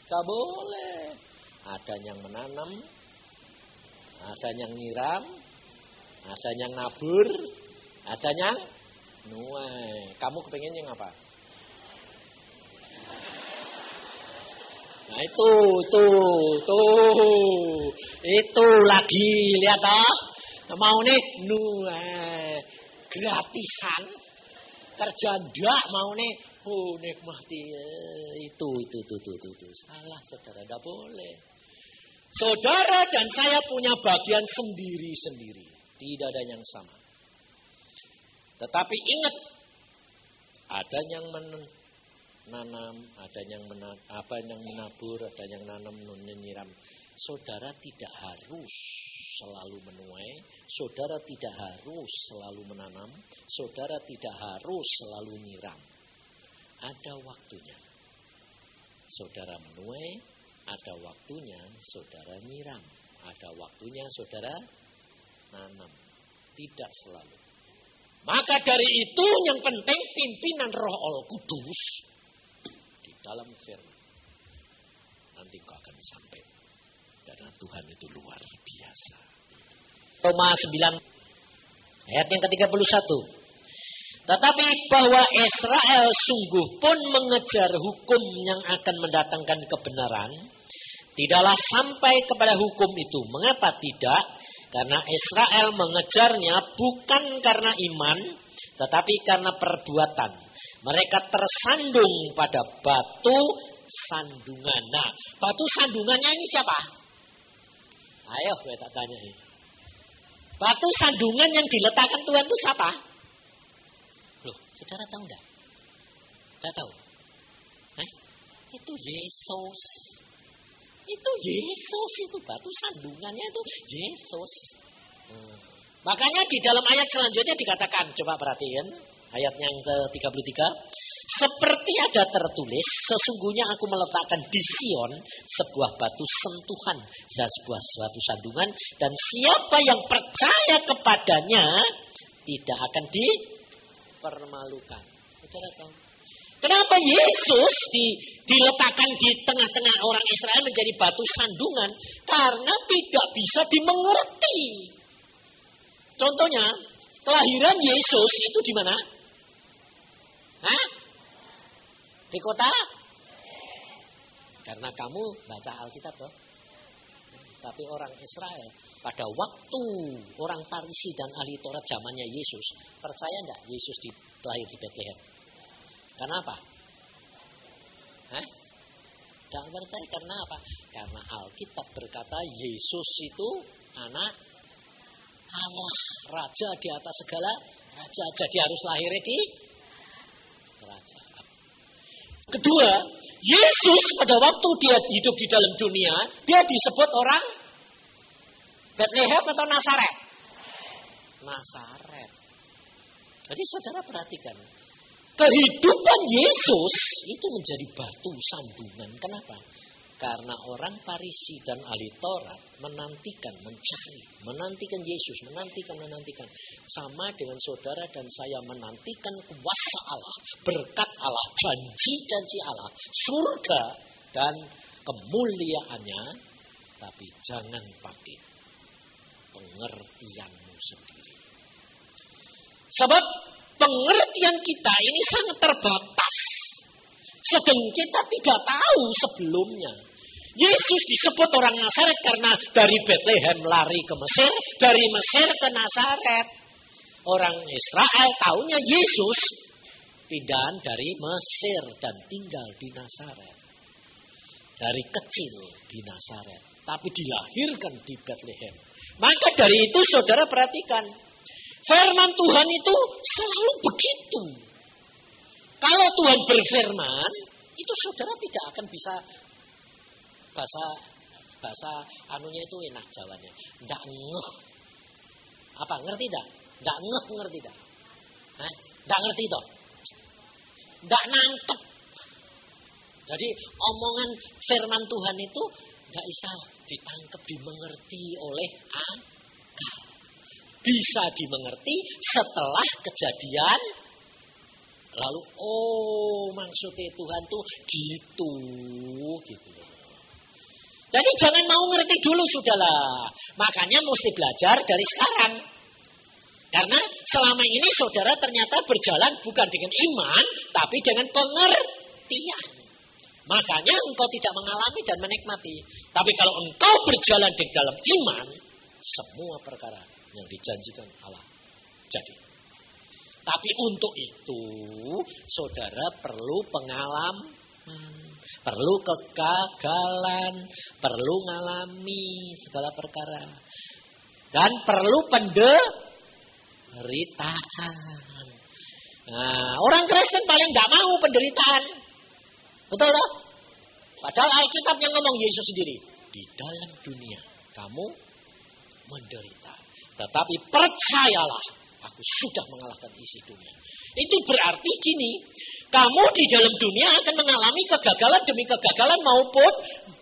Gak boleh. Ada yang menanam, ada yang nyiram, ada yang nabur, ada yang nuai. Kamu kepengen yang apa? Nah itu lagi lihat toh. Mau nih nuai gratisan, kerja ndak mau nih. Oh nikmati itu salah saudara, tidak boleh. Saudara dan saya punya bagian sendiri-sendiri, tidak ada yang sama. Tetapi ingat, ada yang menanam, ada yang menabur, ada yang nanam, menyiram. Saudara tidak harus selalu menuai, saudara tidak harus selalu menanam, saudara tidak harus selalu nyiram. Ada waktunya saudara menuai, ada waktunya saudara nyiram, ada waktunya saudara nanam. Tidak selalu. Maka dari itu yang penting pimpinan Roh Kudus di dalam firman. Nanti kau akan sampai. Karena Tuhan itu luar biasa. Roma 9 ayat yang ke-31. Tetapi bahwa Israel sungguh pun mengejar hukum yang akan mendatangkan kebenaran, tidaklah sampai kepada hukum itu. Mengapa tidak? Karena Israel mengejarnya bukan karena iman, tetapi karena perbuatan. Mereka tersandung pada batu sandungan. Nah, batu sandungannya ini siapa? Ayo, saya tak tanya ini. Batu sandungan yang diletakkan Tuhan itu siapa? Loh, saudara tahu enggak? Enggak tahu? Itu Yesus. Itu Yesus, itu batu sandungannya itu Yesus. Makanya di dalam ayat selanjutnya dikatakan, coba perhatiin ayatnya yang ke-33. Seperti ada tertulis, sesungguhnya aku meletakkan di Sion sebuah batu sentuhan, sebuah batu sandungan, dan siapa yang percaya kepadanya tidak akan dipermalukan. Saudara tahu? Kenapa Yesus diletakkan di tengah-tengah orang Israel menjadi batu sandungan? Karena tidak bisa dimengerti. Contohnya, kelahiran Yesus itu di mana? Hah? Di kota? Karena kamu baca Alkitab toh. Tapi orang Israel pada waktu orang Farisi dan ahli Taurat zamannya Yesus, percaya enggak Yesus lahir di Bethlehem? Kenapa? Tidak percaya karena apa? Karena Alkitab berkata Yesus itu anak Allah, raja di atas segala raja. Jadi harus lahirnya di raja. Kedua, Yesus pada waktu dia hidup di dalam dunia, dia disebut orang Bethlehem atau Nazaret? Nazaret. Jadi saudara perhatikan, kehidupan Yesus itu menjadi batu sandungan. Kenapa? Karena orang Farisi dan ahli Taurat menantikan Yesus, menantikan. Sama dengan saudara dan saya menantikan kuasa Allah, berkat Allah, janji-janji Allah, surga dan kemuliaannya. Tapi jangan pakai pengertianmu sendiri. Sebab pengertian kita ini sangat terbatas. Sedang kita tidak tahu sebelumnya. Yesus disebut orang Nazaret karena dari Bethlehem lari ke Mesir, dari Mesir ke Nazaret. Orang Israel tahunya Yesus pindahan dari Mesir dan tinggal di Nazaret. Dari kecil di Nazaret, tapi dilahirkan di Bethlehem. Maka dari itu saudara perhatikan, firman Tuhan itu selalu begitu. Kalau Tuhan berfirman, itu saudara tidak akan bisa bahasa anunya itu enak jawabannya. Nggak ngeh. Apa ngerti dah? Nggak ngeh ngerti dah? Nggak ngerti toh? Nggak nangkep. Jadi omongan firman Tuhan itu nggak bisa ditangkap, dimengerti oleh akal. Bisa dimengerti setelah kejadian. Lalu, maksudnya Tuhan tuh gitu. Jadi jangan mau ngerti dulu, sudahlah. Makanya mesti belajar dari sekarang. Karena selama ini saudara ternyata berjalan bukan dengan iman, tapi dengan pengertian. Makanya engkau tidak mengalami dan menikmati. Tapi kalau engkau berjalan di dalam iman, semua perkara yang dijanjikan Allah jadi. Tapi untuk itu, saudara perlu pengalaman, perlu kegagalan, perlu mengalami segala perkara. Dan perlu penderitaan. Nah, orang Kristen paling nggak mau penderitaan. Betul tak? Padahal Alkitab yang ngomong Yesus sendiri. Di dalam dunia kamu menderita. Tetapi percayalah, aku sudah mengalahkan isi dunia. Itu berarti gini, kamu di dalam dunia akan mengalami kegagalan demi kegagalan maupun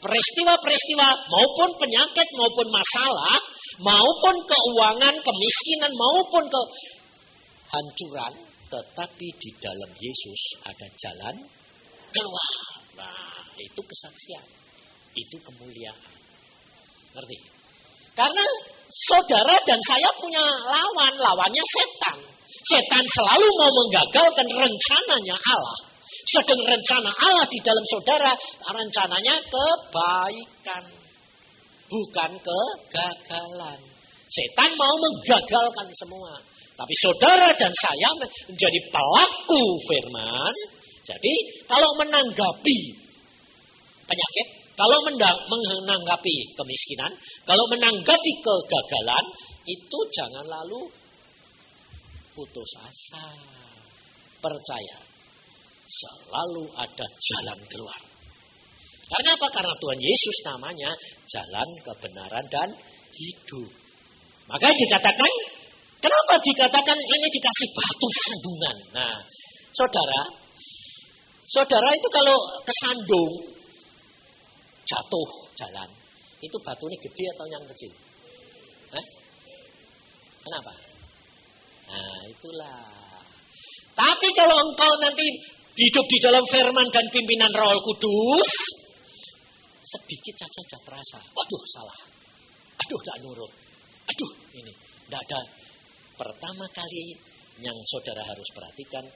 peristiwa-peristiwa, maupun penyakit, maupun masalah, maupun keuangan, kemiskinan, maupun kehancuran. Tetapi di dalam Yesus ada jalan keluar. Nah, itu kesaksian. Itu kemuliaan. Ngerti? Karena saudara dan saya punya lawan. Lawannya setan. Setan selalu mau menggagalkan rencananya Allah. Sedang rencana Allah di dalam saudara, rencananya kebaikan. Bukan kegagalan. Setan mau menggagalkan semua. Tapi saudara dan saya menjadi pelaku firman. Jadi kalau menanggapi penyakit, kalau menanggapi kemiskinan, kalau menanggapi kegagalan, itu jangan lalu putus asa. Percaya, selalu ada jalan keluar. Karena apa? Karena Tuhan Yesus namanya jalan kebenaran dan hidup. Maka dikatakan, kenapa dikatakan ini dikasih batu sandungan? Nah, saudara itu kalau kesandung, jatuh jalan, itu batunya gede atau yang kecil? Kenapa? Nah, itulah. Tapi kalau engkau nanti hidup di dalam firman dan pimpinan Roh Kudus, sedikit saja sudah terasa. Waduh, salah. Aduh, tidak nurut. Aduh, ini. Tidak ada. Pertama kali yang saudara harus perhatikan,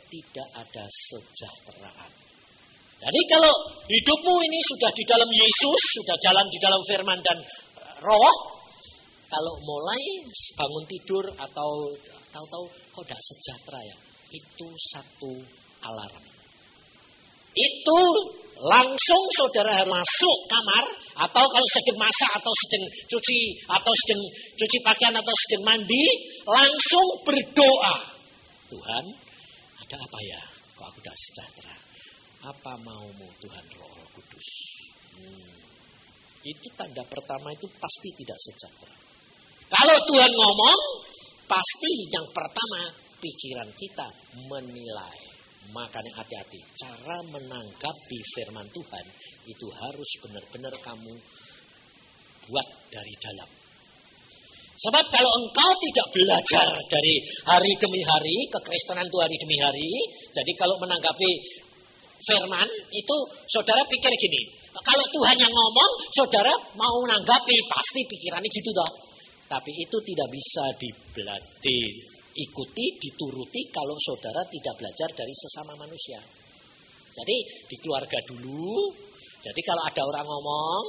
tidak ada kesejahteraan. Jadi kalau hidupmu ini sudah di dalam Yesus, sudah jalan di dalam firman dan roh, kalau mulai bangun tidur atau tahu-tahu kok tidak sejahtera ya, itu satu alarm. Itu langsung saudara masuk kamar, atau kalau sedang masak atau sedang cuci atau sedang cuci pakaian atau sedang mandi, langsung berdoa. Tuhan, ada apa ya? Kok aku tidak sejahtera? Apa maumu Tuhan Roh Kudus? Itu tanda pertama, itu pasti tidak sejahtera. Kalau Tuhan ngomong, pasti yang pertama pikiran kita menilai. Makanya hati-hati, cara menanggapi firman Tuhan itu harus benar-benar kamu buat dari dalam. Sebab kalau engkau tidak belajar dari hari demi hari, kekristenan itu hari demi hari, jadi kalau menanggapi firman itu saudara pikir gini, kalau Tuhan yang ngomong, saudara mau menanggapi, pasti pikirannya gitu toh. Tapi itu tidak bisa diikuti, dituruti kalau saudara tidak belajar dari sesama manusia. Jadi di keluarga dulu, jadi kalau ada orang ngomong,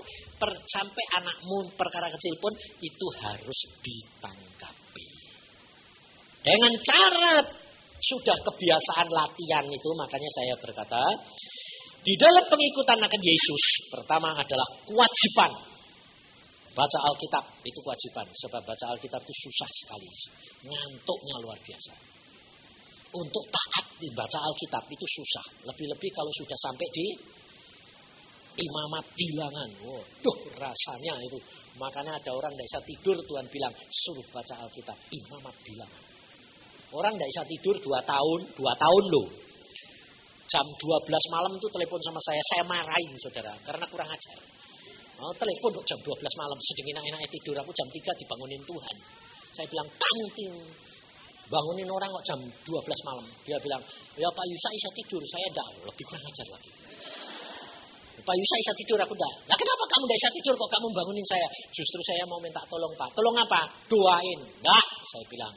sampai anakmu perkara kecil pun itu harus ditanggapi. Dengan cara sudah kebiasaan latihan itu, makanya saya berkata, di dalam pengikutan akan Yesus, pertama adalah kewajiban. Baca Alkitab itu kewajiban. Sebab baca Alkitab itu susah sekali. Ngantuknya luar biasa. Untuk taat dibaca Alkitab itu susah. Lebih-lebih kalau sudah sampai di imamat bilangan. Waduh, rasanya itu. Makanya ada orang tidak bisa tidur, Tuhan bilang, suruh baca Alkitab. Imamat bilangan. Orang tidak bisa tidur 2 tahun loh. Jam 12 malam itu telepon sama saya marahin saudara. Karena kurang ajar. Oh, telepon kok jam 12 malam, sedang enak-enaknya tidur, aku jam 3 dibangunin Tuhan. Saya bilang, kamu bangunin orang kok jam 12 malam. Dia bilang, ya Pak Yusa bisa tidur, saya enggak. Lebih kurang ajar lagi. Pak Yusa bisa tidur, aku enggak. Nah kenapa kamu enggak bisa tidur kok kamu bangunin saya? Justru saya mau minta tolong Pak. Tolong apa? Doain. Enggak, saya bilang.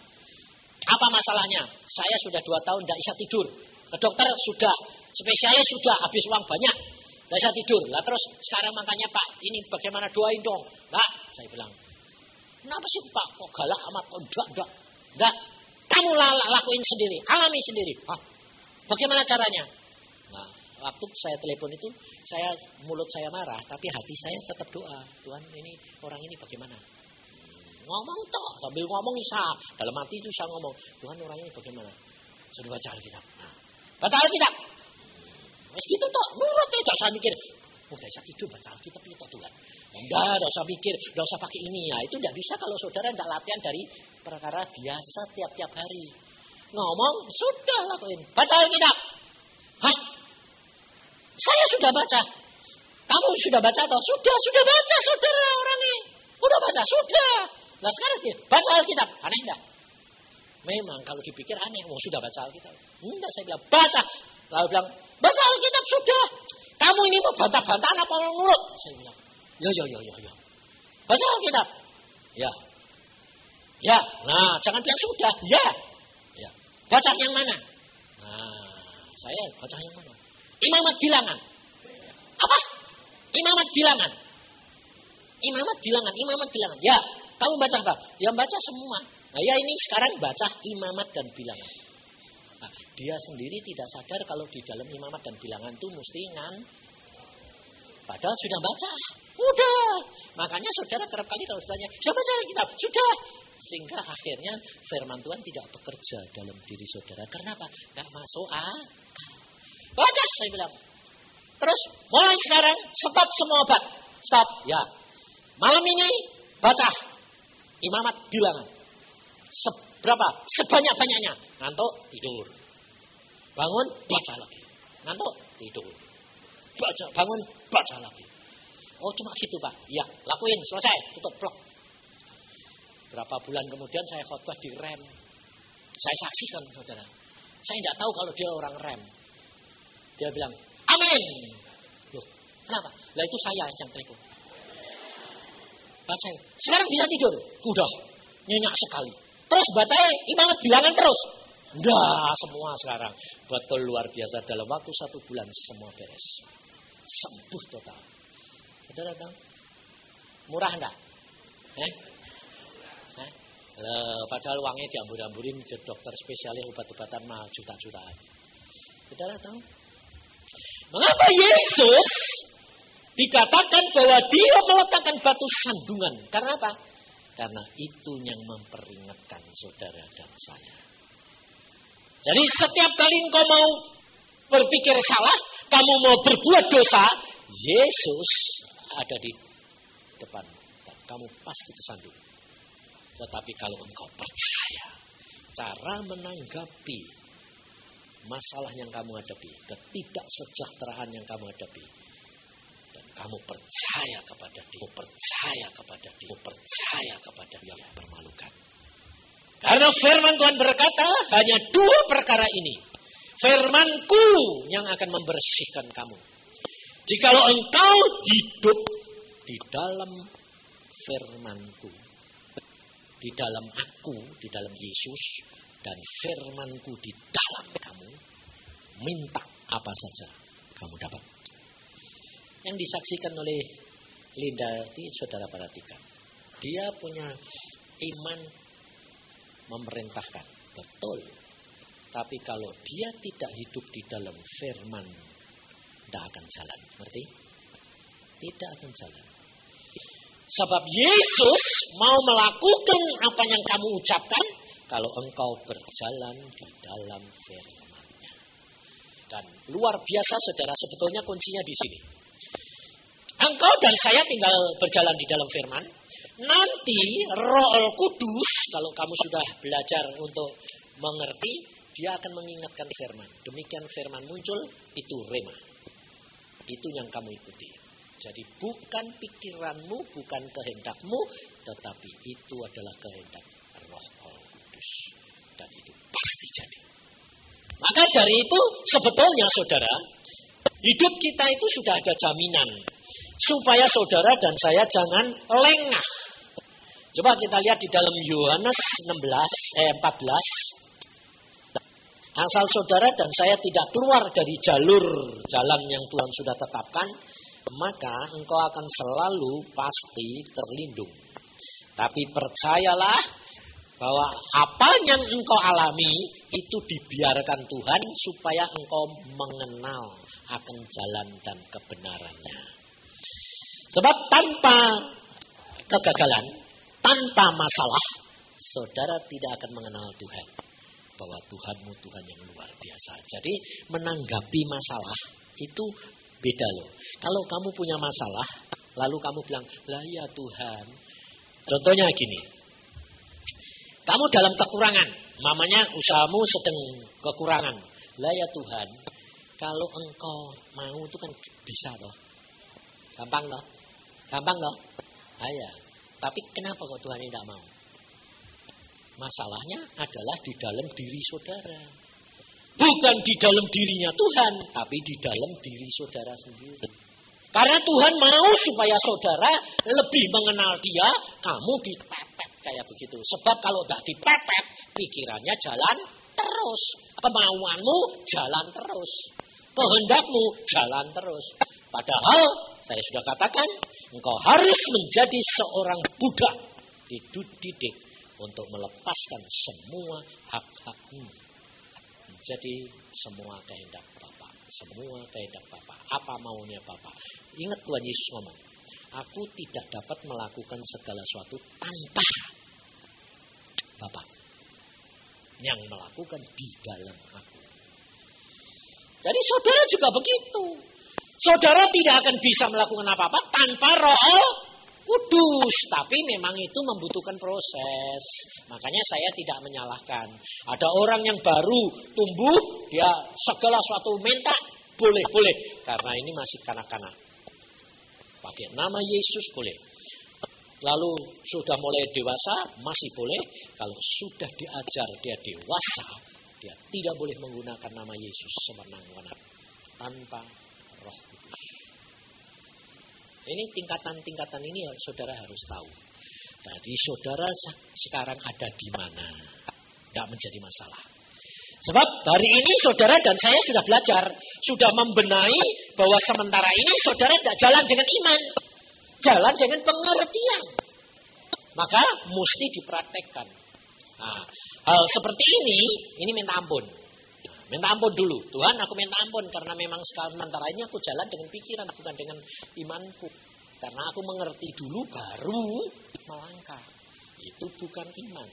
Apa masalahnya? Saya sudah 2 tahun enggak bisa tidur. Ke dokter sudah, spesialis sudah, habis uang banyak. Tidak bisa tidur. Lah terus sekarang makanya Pak, ini bagaimana, doain dong. Nah, saya bilang, kenapa sih Pak kok galak amat? Oh, enggak. Kamu lakuin sendiri, alami sendiri. Hah? Bagaimana caranya? Nah, waktu saya telepon itu, mulut saya marah, tapi hati saya tetap doa. Tuhan, ini orang ini bagaimana? Ngomong toh, sambil ngomong Isa. Dalam hati itu saya ngomong, Tuhan orang ini bagaimana? Sudah baca Alkitab. Nah, baca Alkitab. Mas gitu toh, nurut ya, tidak usah mikir. Tidak bisa tidur baca Alkitab itu Tuhan. Tidak usah mikir, tidak usah pakai ini ya. Itu tidak bisa kalau saudara tidak latihan dari perkara biasa tiap-tiap hari. Ngomong, sudah lakuin. Baca Alkitab. Hah? Saya sudah baca. Kamu sudah baca toh? Sudah baca saudara orang ini. Udah baca, sudah. Nah sekarang dia baca Alkitab. Aneh enggak? Memang kalau dipikir aneh, sudah baca Alkitab. Enggak, saya bilang baca. Lalu bilang, baca Alkitab sudah. Kamu ini mau bantah-bantahan apa mau nurut? Saya bilang, yo. Baca Alkitab. Ya. Nah, jangan bilang sudah. Ya. Baca yang mana? Nah, saya baca yang mana? Imamat bilangan. Apa? Imamat bilangan. Ya, kamu baca apa? Ya baca semua. Nah, ya ini sekarang baca imamat dan bilangan. Nah, dia sendiri tidak sadar kalau di dalam imamat dan bilangan itu mesti padahal sudah baca. Udah. Makanya saudara kerap kali kalau ditanya, sudah baca Alkitab? Sudah. Sehingga akhirnya firman Tuhan tidak bekerja dalam diri saudara. Kenapa? Tidak masuk akal. Baca, saya bilang. Terus mulai sekarang stop semua obat. Stop. Ya. Malam ini baca imamat bilangan. Berapa? Sebanyak-banyaknya. Ngantuk, tidur. Bangun, baca lagi. Ngantuk, tidur. Baca, bangun, baca lagi. Oh cuma gitu Pak. Ya, lakuin, selesai. Tutup blok. Berapa bulan kemudian saya khotbah di rem. Saya saksikan saudara. Saya tidak tahu kalau dia orang rem. Dia bilang, amin. Loh, kenapa? Lah itu saya yang telepon. Baca. Sekarang bisa tidur. Udah, nyenyak sekali. Terus baca imamat bilangan terus. Enggak, semua sekarang. Betul luar biasa. Dalam waktu 1 bulan semua beres. Sembuh total. Saudara tahu? Murah enggak? Padahal uangnya diambur-amburin ke dokter spesialis obat-obatan mah juta-jutaan. Saudara tahu? Mengapa Yesus dikatakan bahwa dia meletakkan batu sandungan? Karena apa? Karena itu yang memperingatkan saudara dan saya. Jadi setiap kali engkau mau berpikir salah, kamu mau berbuat dosa, Yesus ada di depan dan kamu pasti kesandung. Tetapi kalau engkau percaya, cara menanggapi masalah yang kamu hadapi, ketidaksejahteraan yang kamu hadapi, dan kamu percaya kepada Dia, percaya kepada Dia yang permalukan. Karena firman Tuhan berkata, hanya 2 perkara ini. Firman-Ku yang akan membersihkan kamu. Jikalau engkau hidup di dalam firman-Ku, di dalam aku, di dalam Yesus, dan firman-Ku di dalam kamu, minta apa saja kamu dapat. Yang disaksikan oleh Linda ini saudara perhatikan. Dia punya iman memerintahkan, betul. Tapi kalau dia tidak hidup di dalam firman, tidak akan jalan. Ngerti? Tidak akan jalan. Sebab Yesus mau melakukan apa yang kamu ucapkan kalau engkau berjalan di dalam firman-Nya. Dan luar biasa saudara, sebetulnya kuncinya di sini. Engkau dan saya tinggal berjalan di dalam firman. Nanti Roh Kudus, kalau kamu sudah belajar untuk mengerti, dia akan mengingatkan firman. Demikian firman muncul, itu rema. Itu yang kamu ikuti. Jadi bukan pikiranmu, bukan kehendakmu, tetapi itu adalah kehendak Roh Kudus. Dan itu pasti jadi. Maka dari itu sebetulnya saudara, hidup kita itu sudah ada jaminan. Supaya saudara dan saya jangan lengah. Coba kita lihat di dalam Yohanes 14. Asal saudara dan saya tidak keluar dari jalur jalan yang Tuhan sudah tetapkan, maka engkau akan selalu pasti terlindung. Tapi percayalah bahwa apa yang engkau alami itu dibiarkan Tuhan supaya engkau mengenal akan jalan dan kebenarannya. Sebab tanpa kegagalan, tanpa masalah, saudara tidak akan mengenal Tuhan. Bahwa Tuhanmu Tuhan yang luar biasa. Jadi menanggapi masalah itu beda loh. Kalau kamu punya masalah, lalu kamu bilang, lah ya Tuhan. Contohnya gini. Kamu dalam kekurangan. Mamanya usahamu sedang kekurangan. Lah ya Tuhan, kalau engkau mau itu kan bisa toh. Gampang toh. Gampang toh. Ya. Tapi kenapa kok Tuhan tidak mau? Masalahnya adalah di dalam diri saudara. Bukan di dalam dirinya Tuhan, tapi di dalam diri saudara sendiri. Karena Tuhan mau supaya saudara lebih mengenal Dia, kamu dipepet kayak begitu. Sebab kalau tidak dipepet, pikirannya jalan terus. Kemauanmu jalan terus. Kehendakmu jalan terus. Padahal, saya sudah katakan, engkau harus menjadi seorang budak dididik untuk melepaskan semua hak-hakmu. Menjadi semua kehendak Bapa. Semua kehendak Bapa. Apa maunya Bapa. Ingat Tuhan Yesus ngomong. Aku tidak dapat melakukan segala sesuatu tanpa Bapa. Yang melakukan di dalam aku. Jadi saudara juga begitu. Saudara tidak akan bisa melakukan apa-apa tanpa Roh Kudus. Tapi memang itu membutuhkan proses. Makanya saya tidak menyalahkan. Ada orang yang baru tumbuh, dia segala sesuatu minta, boleh. Karena ini masih kanak-kanak. Pakai nama Yesus boleh. Lalu sudah mulai dewasa, masih boleh. Kalau sudah diajar dia dewasa, dia tidak boleh menggunakan nama Yesus semena-mena. Tanpa Roh Kudus. Ini tingkatan-tingkatan ini saudara harus tahu. Jadi saudara sekarang ada di mana? Tidak menjadi masalah. Sebab hari ini saudara dan saya sudah belajar, sudah membenahi bahwa sementara ini saudara tidak jalan dengan iman, jalan dengan pengertian. Maka mesti dipraktekkan. Nah, hal seperti ini minta ampun. Minta ampun dulu. Tuhan, aku minta ampun karena memang sementara ini aku jalan dengan pikiran, bukan dengan imanku. Karena aku mengerti dulu baru melangkah. Itu bukan iman,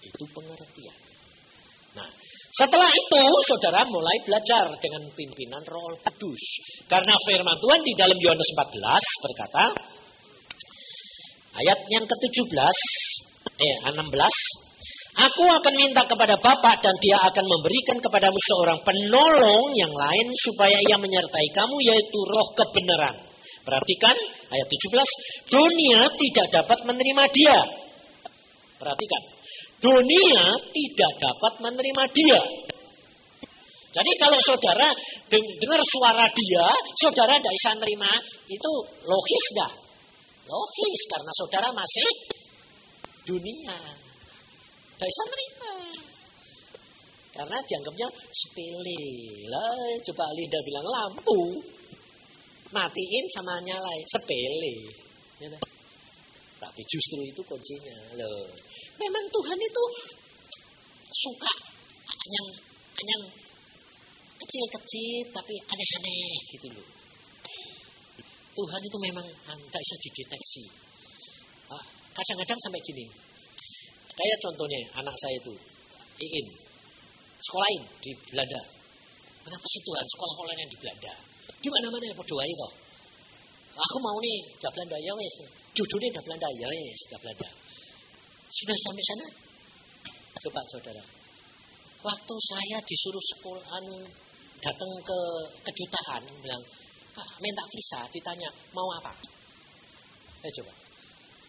itu pengertian. Nah, setelah itu saudara mulai belajar dengan pimpinan Roh Kudus. Karena firman Tuhan di dalam Yohanes 14 berkata, ayat yang ke-16, aku akan minta kepada Bapa dan dia akan memberikan kepadamu seorang penolong yang lain supaya ia menyertai kamu, yaitu Roh kebenaran. Perhatikan ayat 17, dunia tidak dapat menerima dia. Perhatikan, dunia tidak dapat menerima dia. Jadi kalau saudara dengar suara dia, saudara tidak bisa menerima, itu logis dah. Logis, karena saudara masih dunia. Tidak bisa menerima. Karena dianggapnya sepele. Lah, coba Linda bilang lampu. Matiin sama nyalain. Sepele. Ya, tapi justru itu kuncinya. Loh. Memang Tuhan itu suka yang kecil-kecil tapi aneh-aneh gitu loh. Tuhan itu memang tidak bisa dideteksi. Kadang-kadang sampai gini. Kayak contohnya anak saya itu, Iin, sekolahin di Belanda. Kenapa sih Tuhan sekolah online di Belanda? Di mana-mana ya berdoa itu. Aku mau nih ke Belanda ya wes. Judulnya ke Belanda ya wes, ke Belanda. Sudah sampai sana? Coba saudara. Waktu saya disuruh sekolah datang ke kedutaan, bilang, Pak, minta visa, ditanya, mau apa? Coba.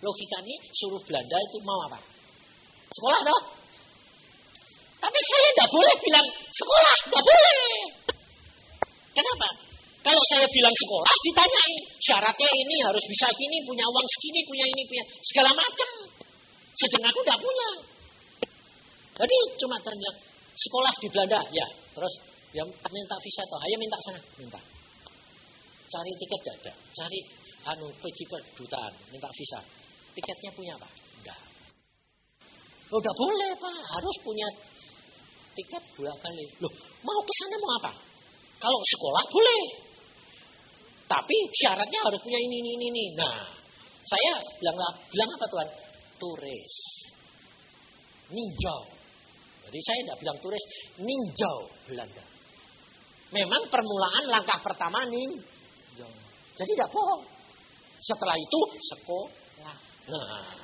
Logikanya suruh Belanda itu mau apa? Sekolah toh? Tapi saya tidak boleh bilang sekolah, tidak boleh. Kenapa? Kalau saya bilang sekolah, ditanyain. Syaratnya ini harus bisa gini, punya uang segini, punya ini, punya segala macam. Sedangkan aku tidak punya. Jadi cuma tanya, sekolah di Belanda, ya. Terus ya minta visa toh, ayo minta sana, minta. Cari tiket tidak ada, cari pergi ke kedutaan, minta visa. Tiketnya punya Pak? Enggak. Oh, enggak boleh Pak, harus punya tiket 2 kali. Loh, mau ke sana mau apa? Kalau sekolah boleh. Tapi syaratnya harus punya ini. Nah, saya bilang apa Tuhan? Turis. Ninjau. Jadi saya tidak bilang turis, ninjau Belanda. Memang permulaan langkah pertama ninjau. Jadi tidak bohong. Setelah itu sekolah. Nah,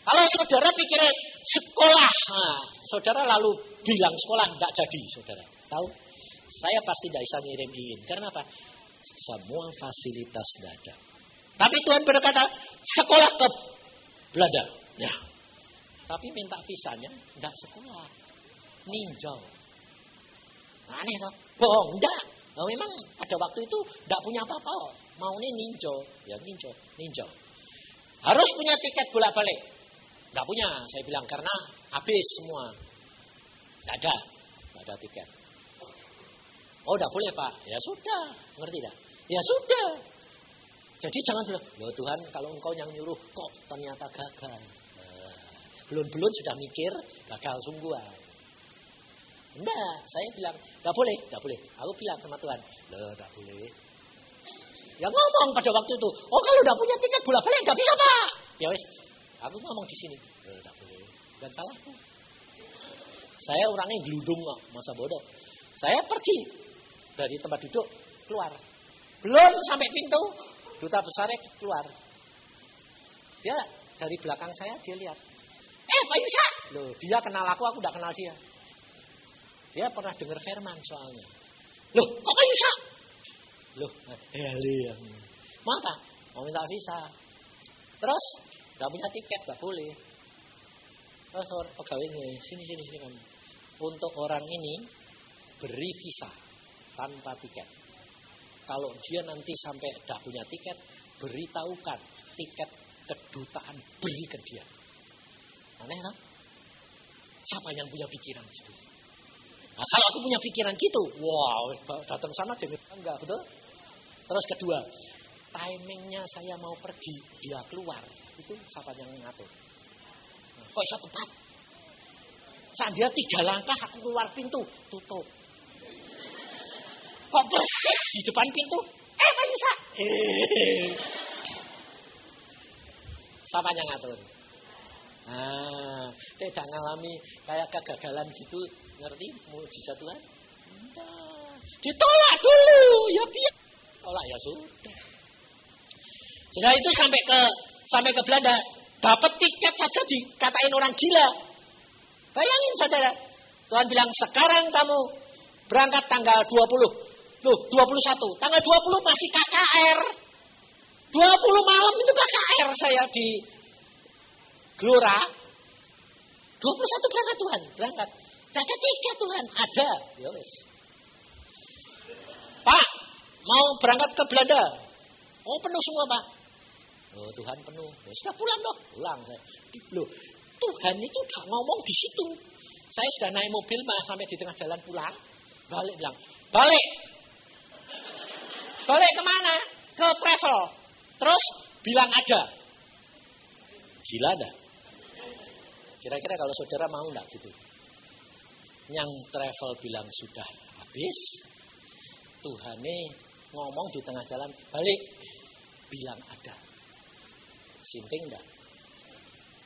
kalau saudara pikir sekolah, saudara lalu bilang sekolah, tidak jadi saudara. Tahu? Saya pasti tidak bisa ngirim. Karena apa? Semua fasilitas tidak ada. Tapi Tuhan berkata, sekolah ke Belanda. Ya. Tapi minta visanya, tidak sekolah. Ninjau. Aneh toh? Bohong, enggak. Nah, memang pada waktu itu tidak punya apa-apa. Mau nih ninjau. Ya ninjau. Harus punya tiket bolak-balik. Tidak punya, saya bilang. Karena habis semua. Tidak ada tiket. Oh, tidak boleh Pak. Ya sudah. Ngerti tidak? Ya sudah. Jadi jangan bilang, loh Tuhan kalau engkau yang nyuruh kok ternyata gagal. Belum sudah mikir gagal sungguhan. Enggak, saya bilang, tidak boleh. Aku bilang sama Tuhan, loh tidak boleh. Ya ngomong pada waktu itu, oh kalau tidak punya tiket bolak-balik tidak bisa Pak. Ya wes, aku ngomong di sini, loh tidak boleh. Dan salahku. Saya orangnya geludung kok, masa bodoh. Saya pergi dari tempat duduk keluar. Belum sampai pintu, duta besarnya keluar. Dia dari belakang saya dia lihat. Pak Yusa. Loh, dia kenal aku tidak kenal dia. Dia pernah dengar firman soalnya. Loh, kok Pak Yusa? Loh, mau apa? Mau minta visa. Terus, gak punya tiket, gak boleh. Terus pegawainya, sini kamu. Untuk orang ini, beri visa tanpa tiket. Kalau dia nanti sampai gak punya tiket, beritahukan tiket kedutaan beri ke dia. Aneh kan? Siapa yang punya pikiran gitu? Nah, kalau aku punya pikiran gitu, wow, datang sana dengan enggak, betul? Terus kedua, timingnya saya mau pergi, dia keluar, itu siapa yang ngatur? Nah, kok bisa tepat? Saat dia 3 langkah, aku keluar pintu, tutup. Kok persis di depan pintu? Pak Yusa. Siapa yang ngatur? Tidak ngalami kayak kegagalan gitu, ngerti mujizat Tuhan? Enggak. Ditolak dulu, ya biar. Tolak ya sudah. Sudah itu sampai ke Belanda, dapat tiket saja dikatain orang gila. Bayangin saudara, Tuhan bilang sekarang kamu berangkat tanggal 20. Loh, 21. Tanggal 20 masih KKR. 20 malam itu KKR saya di Gelora. 21 berangkat Tuhan, berangkat. Ada tiket Tuhan, ada. Ya wis. Pak, mau berangkat ke Belanda. Oh, penuh semua, Pak. Oh, Tuhan penuh. Ya sudah pulang dong. Pulang saya. Loh, Tuhan itu udah ngomong di situ. Saya sudah naik mobil sampai di tengah jalan pulang. Balik bilang, balik. Balik kemana? Ke travel. Terus bilang ada. Gila enggak? Kira-kira kalau saudara mau enggak gitu? Yang travel bilang sudah habis. Tuhane ngomong di tengah jalan, balik. Bilang ada. Sinting enggak?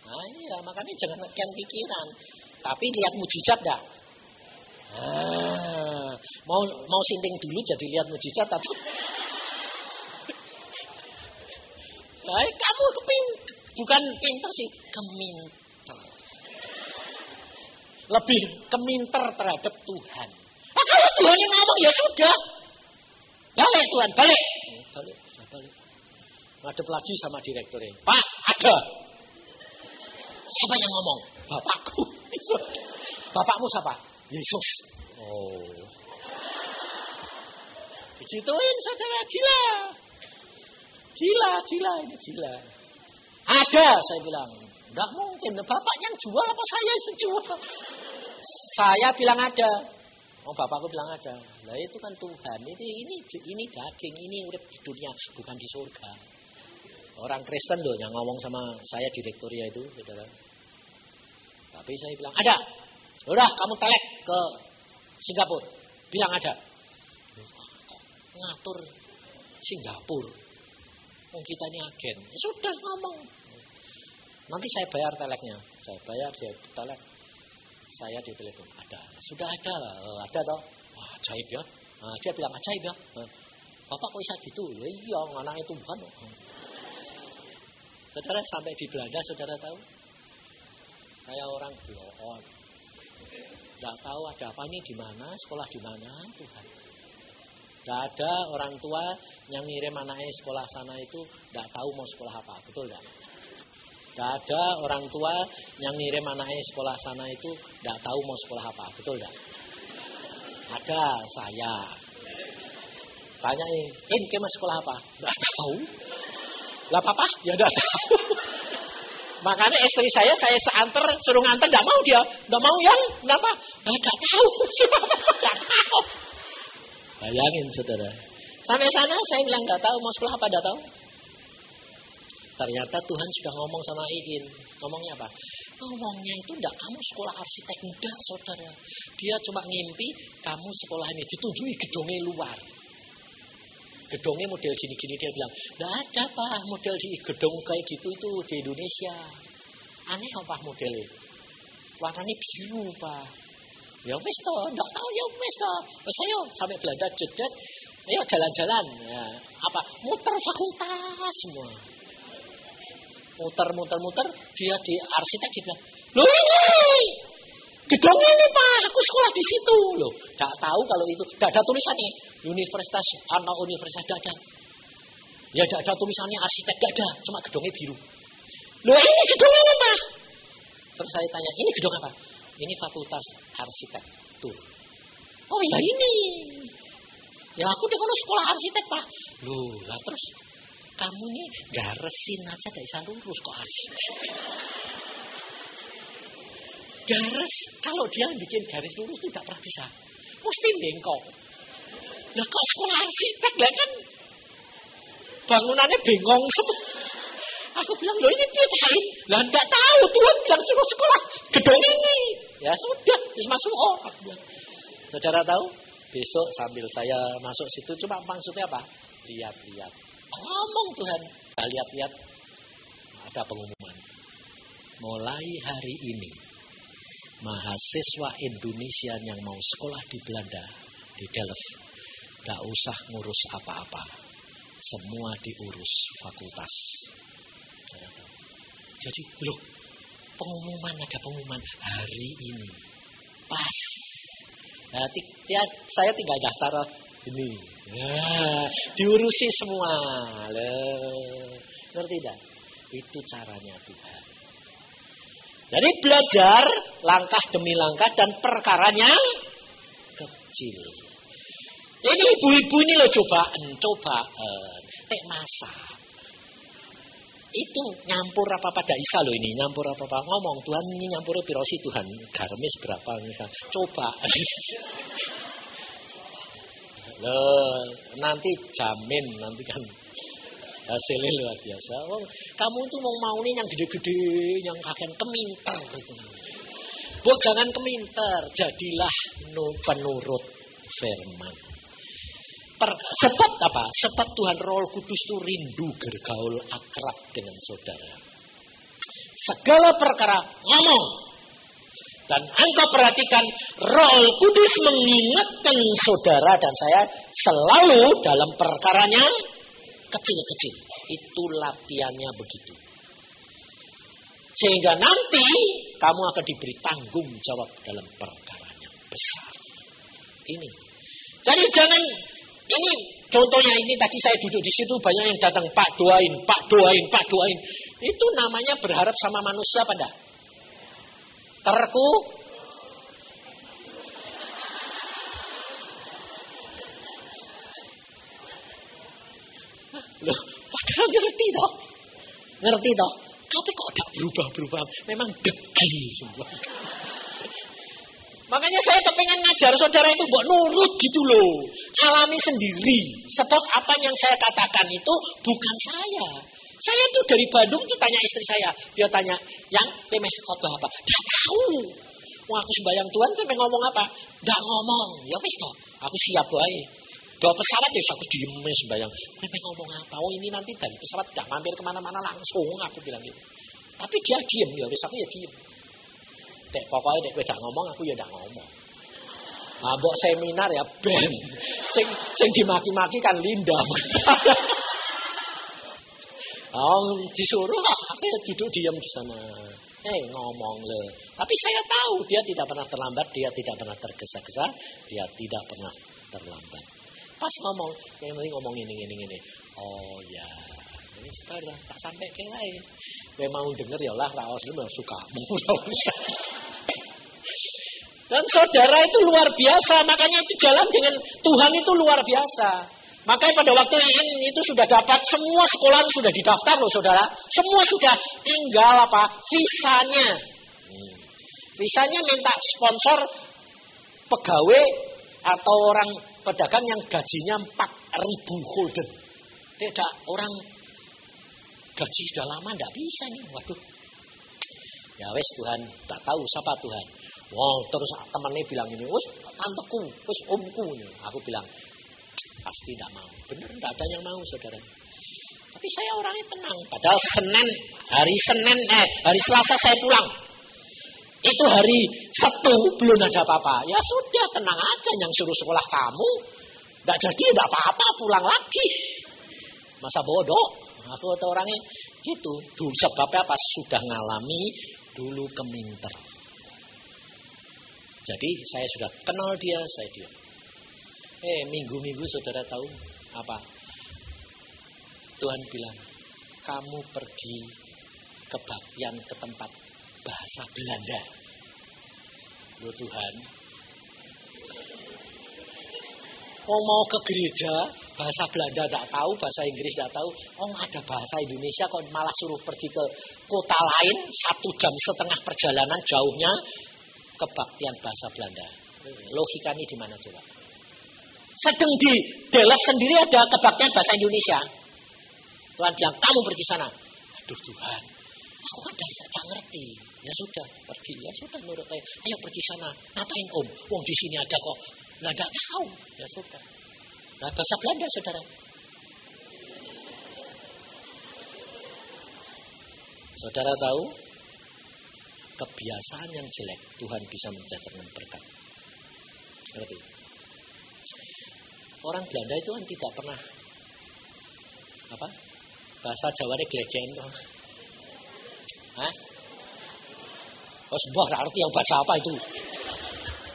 Nah iya, makanya jangan ngeken pikiran. Tapi lihat mujizat enggak? Mau sinting dulu jadi lihat mujizat atau? Nah, kamu bukan pinter sih, keminter. Lebih keminter terhadap Tuhan. Kalau Tuhan yang ngomong ya sudah. Balik Tuhan, balik. Balik. Ngadep lagi sama direkturnya. Pak, ada. Siapa yang ngomong? Bapakku. Bapakmu siapa? Yesus. Oh. Digituin saudara, gila. Gila, ini gila. Ada, saya bilang. Enggak mungkin, bapak yang jual apa saya yang jual? Saya bilang ada. Oh, bapakku bilang ada. Lah itu kan Tuhan. Ini daging, ini urip di dunia, bukan di surga. Orang Kristen loh yang ngomong sama saya direkturnya itu, saudara. Tapi saya bilang ada. Udah, kamu telek ke Singapura. Bilang ada. Ngatur Singapura. Kita ini agen. Ya sudah ngomong. Nanti saya bayar teleknya. Saya bayar dia telek. Saya di telepon. Ada. Sudah ada. Ada toh. Wah, ajaib ya. Nah, dia bilang ajaib ya. Bapak kok bisa gitu? Ya iya, anaknya Tuhan. Saudara sampai di Belanda, saudara tahu? Saya orang bloon. Tidak tahu ada apa ini di mana, sekolah di mana, Tuhan. Tidak ada orang tua yang ngirim anaknya sekolah sana itu tidak tahu mau sekolah apa, betul tidak? Tidak ada orang tua yang ngirim anaknya sekolah sana itu tidak tahu mau sekolah apa, betul tidak? Ada, saya. Tanyain, kamu sekolah apa? Tidak tahu. Lah papa? Ya tidak tahu. Makanya istri saya seantar, suruh nganter, tidak mau dia. Tidak mau yang, kenapa? Tidak tahu. Tidak tahu. Bayangin saudara. Sampai sana saya bilang tidak tahu mau sekolah apa, tidak tahu. Ternyata Tuhan sudah ngomong sama Iin. Ngomongnya apa? Ngomongnya itu tidak kamu sekolah arsitek, enggak saudara. Dia cuma ngimpi kamu sekolah ini. Ditunjuki gedungnya luar. Gedungnya model gini-gini, dia bilang, tidak ada Pak model di gedung kayak gitu itu di Indonesia. Aneh apa modelnya? Warnanya biru Pak. Ya wis toh, ndak tahu ya wis toh. Saya sampai Belanda jedet, ayo jalan-jalan. Ya, apa? Muter fakultas semua. Muter, dia di arsitek dia bilang, "Loh ini gedung ini Pak, aku sekolah di situ." Loh, enggak tahu kalau itu, enggak ada tulisannya. Universitas atau universitas enggak ada. Ya enggak ada tulisannya arsitek, enggak ada, cuma gedungnya biru. Loh ini gedung ini Pak. Terus saya tanya, "Ini gedung apa?" Ini fakultas arsitektur. Oh ya ini. Ya aku di sekolah arsitek Pak. Loh lah terus kamu nih garesin aja dari lurus kok arsitek. Garis, kalau dia bikin garis lurus itu tidak pernah bisa. Mesti bengkok. Lah kok sekolah arsitek lah kan bangunannya bengong semua. Aku bilang, loh ini pitain. Lah enggak tahu, Tuhan bilang suruh sekolah gedung ini. Ya sudah, masuk aku bilang. Saudara tahu? Besok sambil saya masuk situ, cuma maksudnya apa? Lihat-lihat. Ngomong Tuhan. Nah, lihat-lihat. Ada pengumuman. Mulai hari ini, mahasiswa Indonesia yang mau sekolah di Belanda, di Delft, tidak usah ngurus apa-apa. Semua diurus fakultas. Jadi, loh, ada pengumuman hari ini. Pas. Nah, saya tinggal daftar ini. Nah, diurusi semua. Loh, ngerti tidak? Itu caranya Tuhan. Jadi belajar langkah demi langkah dan perkaranya kecil. Ini ibu-ibu ini loh cobaan. Tek masak. Itu nyampur apa pada Isa loh ini. Nyampur apa-apa. Ngomong, Tuhan ini nyampurnya pirosi Tuhan. Garamnya seberapa. Coba. Loh, nanti jamin. Nanti kan hasilnya luar biasa. Oh, kamu tuh mau nih yang gede-gede. Yang kakek keminter. Bu, jangan keminter. Jadilah penurut firman. Sebab apa? Sebab Tuhan Roh Kudus itu rindu bergaul akrab dengan saudara. Segala perkara ngomong. Dan engkau perhatikan Roh Kudus mengingatkan saudara dan saya selalu dalam perkaranya kecil-kecil. Itu latihannya begitu. Sehingga nanti kamu akan diberi tanggung jawab dalam perkaranya besar. Ini. Jadi jangan. Ini contohnya ini tadi saya duduk di situ banyak yang datang Pak doain. Itu namanya berharap sama manusia apa enggak? Loh, padahal ngerti toh. Tapi kok tak berubah. Memang degil semua. Makanya saya kepengen ngajar saudara itu buat nurut gitu loh. Alami sendiri. Sebab apa yang saya katakan itu bukan saya. Saya tuh dari Bandung tuh tanya istri saya. Dia tanya, yang temeh khotbah apa? Tidak tahu. Mau aku sembahyang Tuhan temeh ngomong apa? Tidak ngomong. Ya wis toh. Aku siap baik. Bawa pesawat ya aku diem sembahyang. Temeh ngomong apa? Oh ini nanti dari pesawat tidak mampir kemana-mana langsung. Aku bilang gitu. Tapi dia diem. Ya wis aku ya diem. Pokoknya nek wedak ngomong aku ya ndak ngomong. Nah, mbok seminar ya ben. Sing dimaki-maki kan Linda. Disuruh aku ya duduk diam di sana. Ngomong le. Tapi saya tahu dia tidak pernah terlambat, dia tidak pernah tergesa-gesa, dia tidak pernah terlambat. Pas ngomong, yang penting ngomong ini. Oh ya. Ini sudah tak sampai ke lain. Kowe mau denger ya lah ra suka. Dan saudara itu luar biasa, makanya itu jalan dengan Tuhan itu luar biasa. Makanya pada waktu itu sudah dapat semua sekolah sudah didaftar loh saudara. Semua sudah tinggal apa? Visanya. Visanya minta sponsor pegawai atau orang pedagang yang gajinya 4.000 gulden. Tidak orang gaji sudah lama tidak bisa nih. Waduh. Ya wes Tuhan, tak tahu siapa Tuhan. Wow, terus temannya bilang ini, wes tanteku, wes omku nih. Aku bilang, pasti tidak mau. Benar, tidak ada yang mau saudara. Tapi saya orangnya tenang. Padahal hari Selasa saya pulang. Itu hari Sabtu belum ada apa-apa. Ya sudah, tenang aja yang suruh sekolah kamu. Tidak jadi, tidak apa-apa, pulang lagi. Masa bodoh. Aku atau orangnya gitu. Dulu sebabnya apa? Sudah ngalami dulu keminter. Jadi saya sudah kenal dia, saya diam. Minggu-minggu saudara tahu apa? Tuhan bilang, kamu pergi kebaktian ke tempat bahasa Belanda. Loh Tuhan, mau ke gereja, bahasa Belanda tidak tahu, bahasa Inggris tidak tahu. Ada bahasa Indonesia kok malah suruh pergi ke kota lain, 1,5 jam perjalanan jauhnya. kebaktian bahasa Belanda. Logikanya di mana coba? Sedang di Delft sendiri ada kebaktian bahasa Indonesia. Tuhan bilang, kamu pergi sana. Aduh Tuhan, aku kan tidak ngerti. Ya sudah, pergi. Ya sudah, nurut saya. Ayo pergi sana. Ngapain Om? Wong di sini ada kok. Lah enggak tahu. Ya sudah. Nah, bahasa Belanda saudara. Saudara tahu, kebiasaan yang jelek Tuhan bisa menjadikan berkat. Ngerti? Orang Belanda itu kan tidak pernah bahasa Jawanya glegen toh. Hah? Oh, sebuah arti yang bahasa apa itu?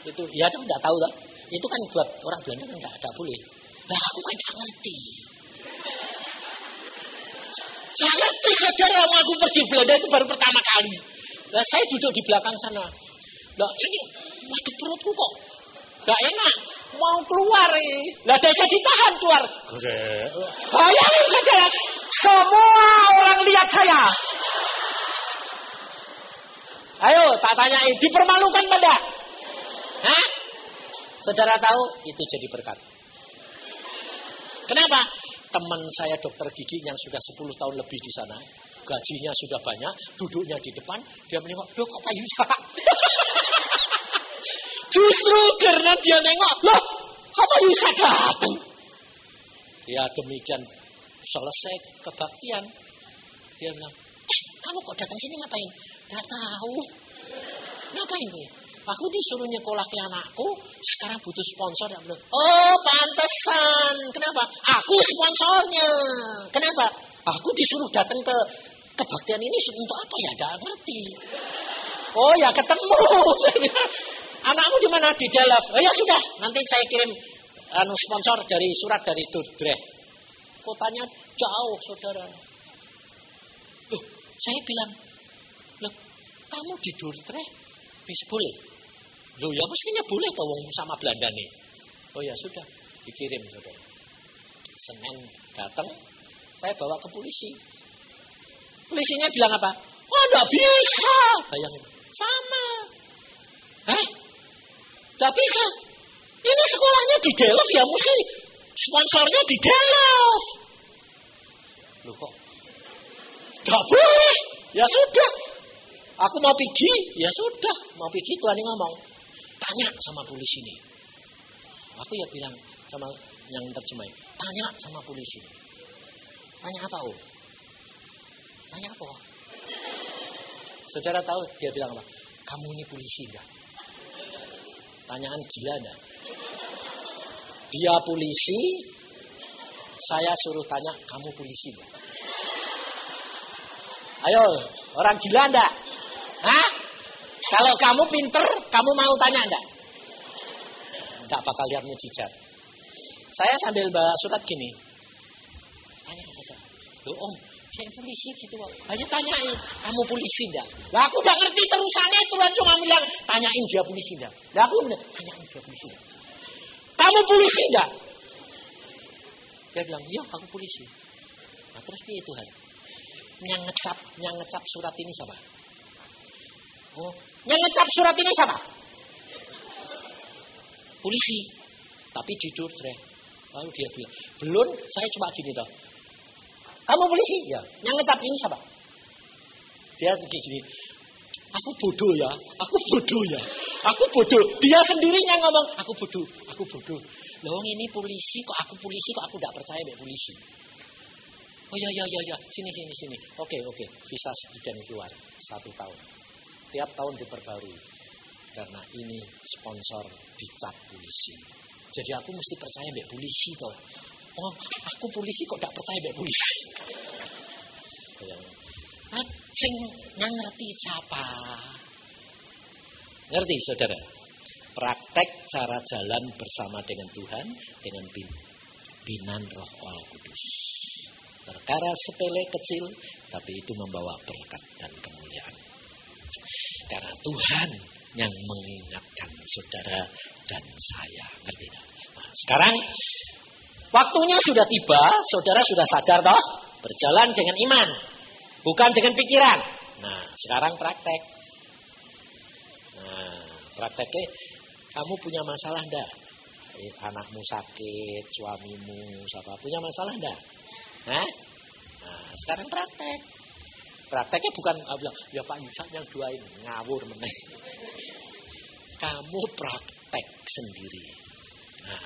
Itu ya kan enggak tahu toh. Itu kan buat orang Belanda kan enggak boleh. Lah aku kan enggak ngerti. Saya ngerti saudara, aku pergi Belanda itu baru pertama kali. Lah saya duduk di belakang sana. Lah ini waduh perutku kok enggak enak. Mau keluar lah desa ditahan keluar. Bayangin saja, semua orang lihat saya. Ayo tak tanyain, dipermalukan pada? Hah? Saudara tahu itu jadi berkat. Kenapa? Teman saya dokter gigi yang sudah 10 tahun lebih di sana, gajinya sudah banyak, duduknya di depan, dia menengok, "Dok, kok payu saya?" Justru karena dia nengok, loh, apa bisa datang? Ya demikian selesai kebaktian. Dia bilang, kamu kok datang sini ngapain? Gak tahu. Ngapain gue? Aku disuruh nyekolah ke anakku, sekarang butuh sponsor. Oh, pantesan. Kenapa? Aku sponsornya. Kenapa? Aku disuruh datang ke kebaktian ini untuk apa ya? Gak ngerti. Oh ya ketemu. Anakmu di mana? Di Delft. Oh ya sudah, nanti saya kirim sponsor dari surat dari Dordrecht. Kotanya jauh, saudara. Loh, saya bilang, loh, kamu di Dordrecht bisa boleh? Loh ya mestinya boleh toh wong sama Belanda nih. Oh ya sudah, dikirim saudara. Senin datang, saya bawa ke polisi. Polisinya bilang apa? Oh enggak bisa. Bayangin, sama. Hah? Tidak bisa. Ini sekolahnya di Delft ya, mesti sponsornya di Delft. Loh kok? Tidak boleh. Ya sudah. Aku mau pergi. Ya sudah. Mau pergi Tuhan ngomong. Tanya sama polisi ini. Aku ya bilang sama yang terjemahin. Tanya sama polisi. Tanya apa Om? Tanya apa? Saudara tahu dia bilang apa? Kamu ini polisi enggak? Tanyaan gila enggak? Dia polisi, saya suruh tanya, kamu polisi enggak? Ayo, orang gila enggak? Hah? Kalau kamu pinter, kamu mau tanya enggak? Enggak bakal lihat mujizat. Saya sambil bawa surat gini. Tanya saja. Loh Om, saya polisi gitu kok. Hanya tanyain, kamu polisi enggak? Lah aku udah ngerti terusannya, Tuhan cuma bilang, tanyain dia polisi enggak? Lah aku bilang, tanyain dia polisi enggak? Kamu polisi enggak? Dia bilang, iya aku polisi. Nah terus piye Tuhan? Yang ngecap surat ini siapa? Oh, yang ngecap surat ini siapa? Polisi. Tapi di Dordrecht. Lalu dia bilang, belum, saya cuma gini toh. Kamu polisi? Ya. Yang ngecap ini siapa? Dia gini. Aku bodoh ya. Aku bodoh. Dia sendiri yang ngomong, aku bodoh. Loh ini polisi, kok aku tidak percaya be polisi. Oh ya. Sini. Oke. Visa student keluar 1 tahun. Tiap tahun diperbarui. Karena ini sponsor dicap polisi. Jadi aku mesti percaya be polisi toh. Oh, aku polisi kok tidak percaya be polisi. Sing yang ngerti siapa? Ngerti saudara? Praktek cara jalan bersama dengan Tuhan dengan pimpinan Roh Kudus. Perkara sepele kecil, tapi itu membawa berkat dan kemuliaan. Karena Tuhan yang mengingatkan saudara dan saya. Ngerti tak? Nah, sekarang waktunya sudah tiba, saudara sudah sadar toh? Berjalan dengan iman, bukan dengan pikiran. Nah, sekarang praktek. Nah, Prakteknya, kamu punya masalah enggak? Anakmu sakit, suamimu, siapa punya masalah enggak? Hah? Nah, sekarang praktek. Prakteknya bukan bilang, ya Pak Yusak yang dua ini ngawur meneh. Kamu praktek sendiri. Nah,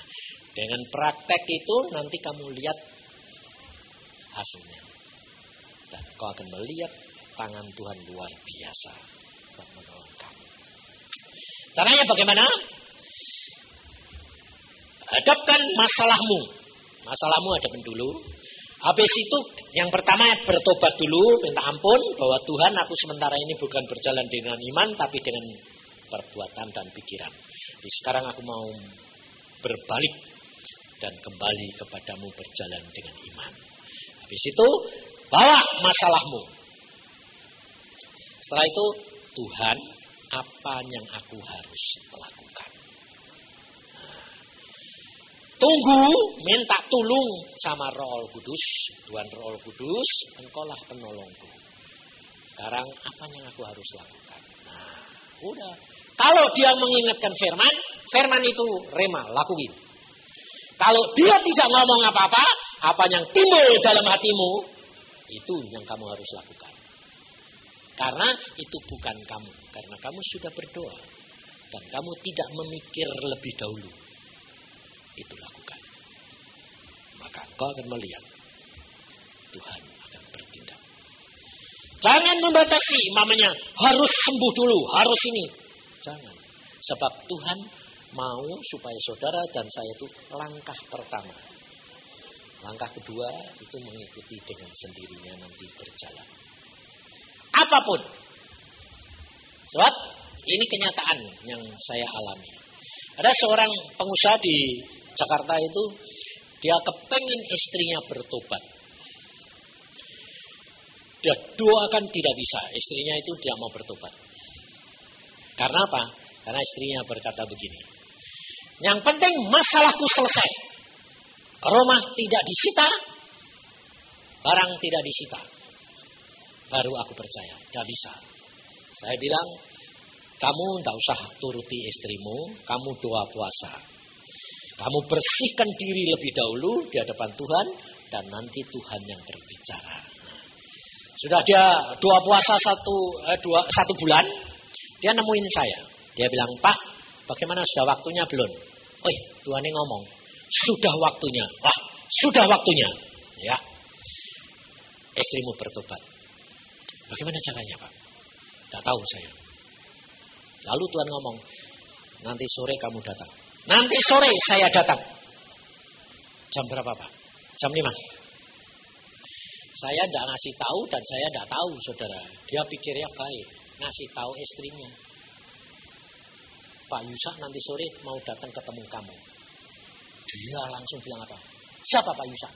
dengan praktek itu nanti kamu lihat hasilnya. Dan kau akan melihat tangan Tuhan luar biasa buat menolong kamu. Caranya bagaimana? Hadapkan masalahmu. Masalahmu hadapin dulu. Habis itu yang pertama bertobat dulu, minta ampun bahwa Tuhan, aku sementara ini bukan berjalan dengan iman tapi dengan perbuatan dan pikiran. Jadi sekarang aku mau berbalik dan kembali kepadamu berjalan dengan iman. Habis itu bawa masalahmu. Setelah itu, Tuhan, apa yang aku harus lakukan? Tunggu, minta tolong sama Roh Kudus. Tuhan Roh Kudus, engkaulah penolongku. Sekarang apa yang aku harus lakukan? Nah, udah. Kalau dia mengingatkan firman, firman itu rema, lakuin. Kalau dia tidak ngomong apa-apa, apa yang timbul dalam hatimu, itu yang kamu harus lakukan. Karena itu bukan kamu. Karena kamu sudah berdoa. Dan kamu tidak memikir lebih dahulu. Itu lakukan. Maka engkau akan melihat Tuhan akan bertindak. Jangan membatasi, mamanya harus sembuh dulu, harus ini. Jangan. Sebab Tuhan mau supaya saudara dan saya itu langkah pertama. Langkah kedua itu mengikuti dengan sendirinya nanti berjalan. Apapun. Sebab ini kenyataan yang saya alami. Ada seorang pengusaha di Jakarta itu, dia kepengen istrinya bertobat. Dia doakan tidak bisa, istrinya itu tidak mau bertobat. Karena apa? Karena istrinya berkata begini, yang penting masalahku selesai. Rumah tidak disita, barang tidak disita. Baru aku percaya, tidak bisa. Saya bilang, kamu tidak usah turuti istrimu, kamu doa puasa. Kamu bersihkan diri lebih dahulu di hadapan Tuhan, dan nanti Tuhan yang berbicara. Sudah dia doa puasa satu bulan, dia nemuin saya. Dia bilang, Pak, bagaimana sudah waktunya belum? Oh, Tuhan yang ngomong, sudah waktunya. Wah, sudah waktunya. Ya, istrimu bertobat. Bagaimana caranya, Pak? Tidak tahu saya. Lalu Tuhan ngomong, nanti sore kamu datang. Nanti sore saya datang. Jam berapa, Pak? Jam 5. Saya tidak ngasih tahu dan saya tidak tahu, saudara. Dia pikirnya baik. Ngasih tahu istrinya. Pak Yusak nanti sore mau datang ketemu kamu. Dia langsung bilang apa? Siapa Pak Yusak?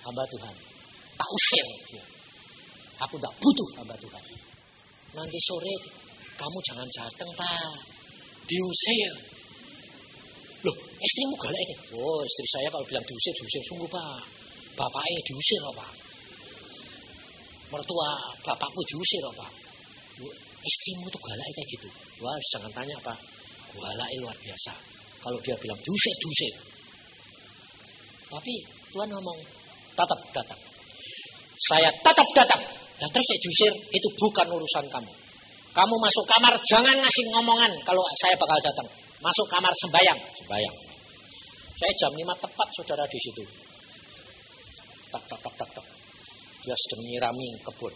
Hamba Tuhan. Tak usir. Aku tidak butuh hamba Tuhan. Nanti sore kamu jangan datang, Pak. Diusir. Loh, istrimu galak ini. Oh, istri saya kalau bilang diusir sungguh, Pak. Bapaknya diusir loh, Pak. Mertua bapakku diusir loh, Pak. Istrimu tuh galak kayak gitu. Wah, jangan tanya, Pak. Galaknya luar biasa. Kalau dia bilang diusir. Tapi Tuhan ngomong, tetap datang. Saya tetap datang. Dan terus saya diusir, itu bukan urusan kamu. Kamu masuk kamar, jangan ngasih ngomongan kalau saya bakal datang. Masuk kamar sembayang. Saya jam 5 tepat, saudara, di situ. Tak. Dia sedang nyirami kebun.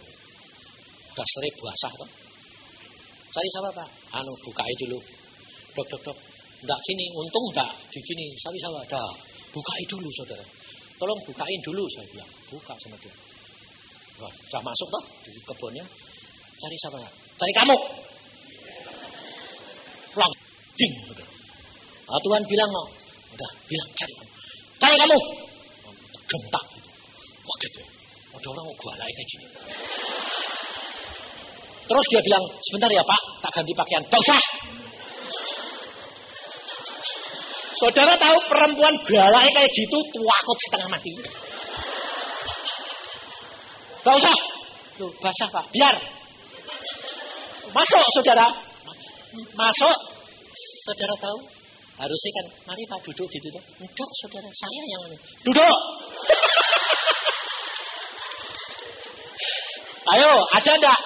Udah sore basah toh. Cari siapa, Pak? Bukain dulu. Dok. Enggak gini, untung enggak digini. Sawi-sawa, dah. Bukain dulu, saudara. Tolong bukain dulu, saya bilang. Buka sama dia. Wah, sudah masuk toh di kebunnya. Cari siapa? Cari kamu. Ding, saudara. Tuhan bilang, no. Udah, bilang cari kamu. Cari kamu. Gentak. Wah, gitu. Ada orang mau gua lagi kayak gini. Terus dia bilang, sebentar ya Pak, tak ganti pakaian. Tak usah. Saudara tahu perempuan galak kayak gitu, tuakut setengah mati. Tak usah. Loh, basah Pak, biar. Masuk saudara. Masuk, saudara tahu, harusnya kan, mari Pak duduk gitu. Enggak saudara, saya yang duduk. Ayo, ada enggak?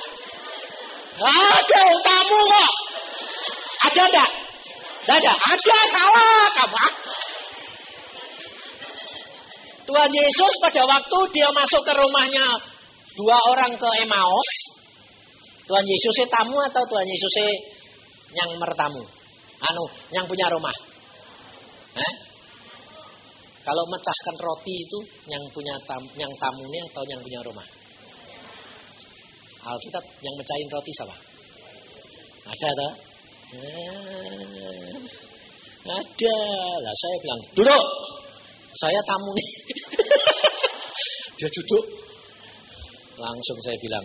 Ada tamu kok. Ada enggak? Enggak ada. Ada, salah kamu. Tuhan Yesus pada waktu dia masuk ke rumahnya 2 orang ke Emmaus. Tuhan Yesusnya tamu atau Tuhan Yesusnya yang mertamu? Yang punya rumah. Kalau mecahkan roti itu yang punya yang tamunya atau yang punya rumah? Alkitab yang mecahin roti siapa? Ada tak? Ada. Lah saya bilang, duduk. Saya tamu nih. Dia duduk. Langsung saya bilang,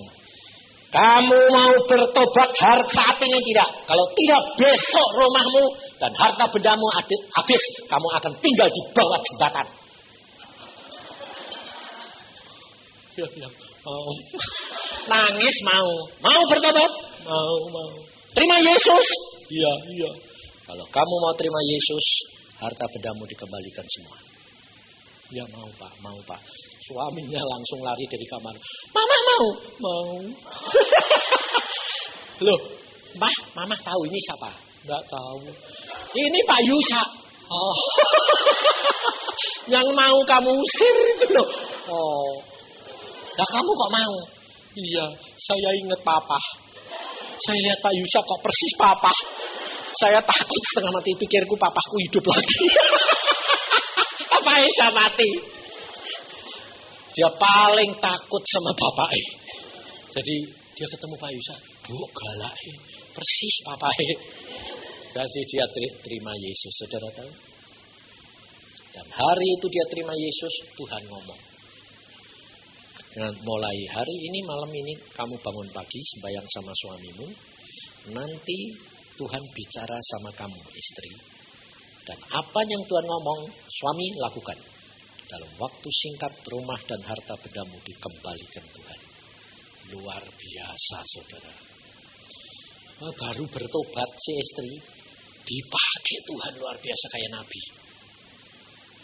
kamu mau bertobat saat ini tidak? Kalau tidak, besok rumahmu dan harta bendamu habis. Kamu akan tinggal di bawah jembatan. Dia bilang, mau. Nangis mau. Mau bertobat? Mau. Terima Yesus? Iya. Kalau kamu mau terima Yesus, harta bendamu dikembalikan semua. Ya mau pak. Suaminya langsung lari dari kamar. Mama mau. Loh, mama tahu ini siapa? Enggak tahu. Ini Pak Yusa. Oh. Yang mau kamu usir itu loh. Oh. Lah kamu kok mau? Iya, saya ingat papa. Saya lihat Pak Yusa kok persis papa. Saya takut setengah mati, pikirku papaku hidup lagi. Apa Yusa mati? Dia paling takut sama bapaknya. Jadi dia ketemu Pak Yusa, bu galak, persis papanya. Jadi dia terima Yesus, saudara tahu. Dan hari itu dia terima Yesus, Tuhan ngomong. Dan mulai hari ini, malam ini, kamu bangun pagi, sembahyang sama suamimu. Nanti Tuhan bicara sama kamu, istri. Dan apa yang Tuhan ngomong, suami lakukan. Dalam waktu singkat, rumah dan harta bendamu dikembalikan Tuhan. Luar biasa, saudara. Baru bertobat si istri, dipakai Tuhan luar biasa kayak nabi.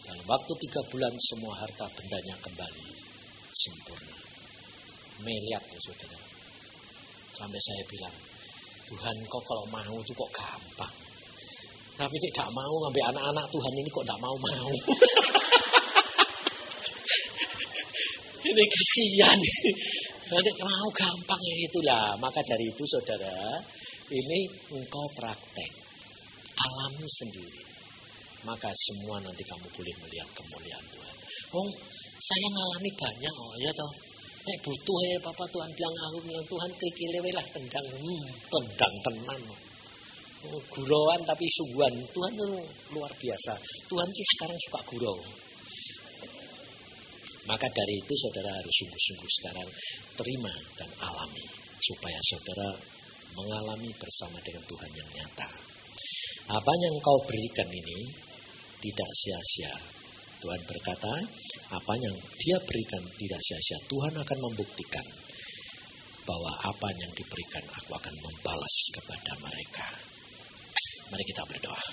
Dalam waktu 3 bulan, semua harta bendanya kembali sempurna. Miliar ya saudara. Sampai saya bilang, Tuhan kok kalau mau itu kok gampang. Tapi tidak mau ngambil anak-anak Tuhan ini kok tidak mau. Ini kasihan. Nanti mau gampang ya itulah. Maka dari itu saudara, ini engkau praktek. Alami sendiri. Maka semua nanti kamu boleh melihat kemuliaan Tuhan. Oh, saya ngalami banyak ya toh. Butuh ya Papa Tuhan bilang aku Tuhan krikile lah tendang. Tendang tenan. Gurauan tapi sungguhan. Tuhan itu luar biasa. Tuhan itu sekarang suka gurau. Maka dari itu saudara harus sungguh-sungguh sekarang terima dan alami. Supaya saudara mengalami bersama dengan Tuhan yang nyata. Apa yang kau berikan ini tidak sia-sia. Tuhan berkata, apa yang dia berikan tidak sia-sia. Tuhan akan membuktikan bahwa apa yang diberikan aku akan membalas kepada mereka. Mari kita berdoa.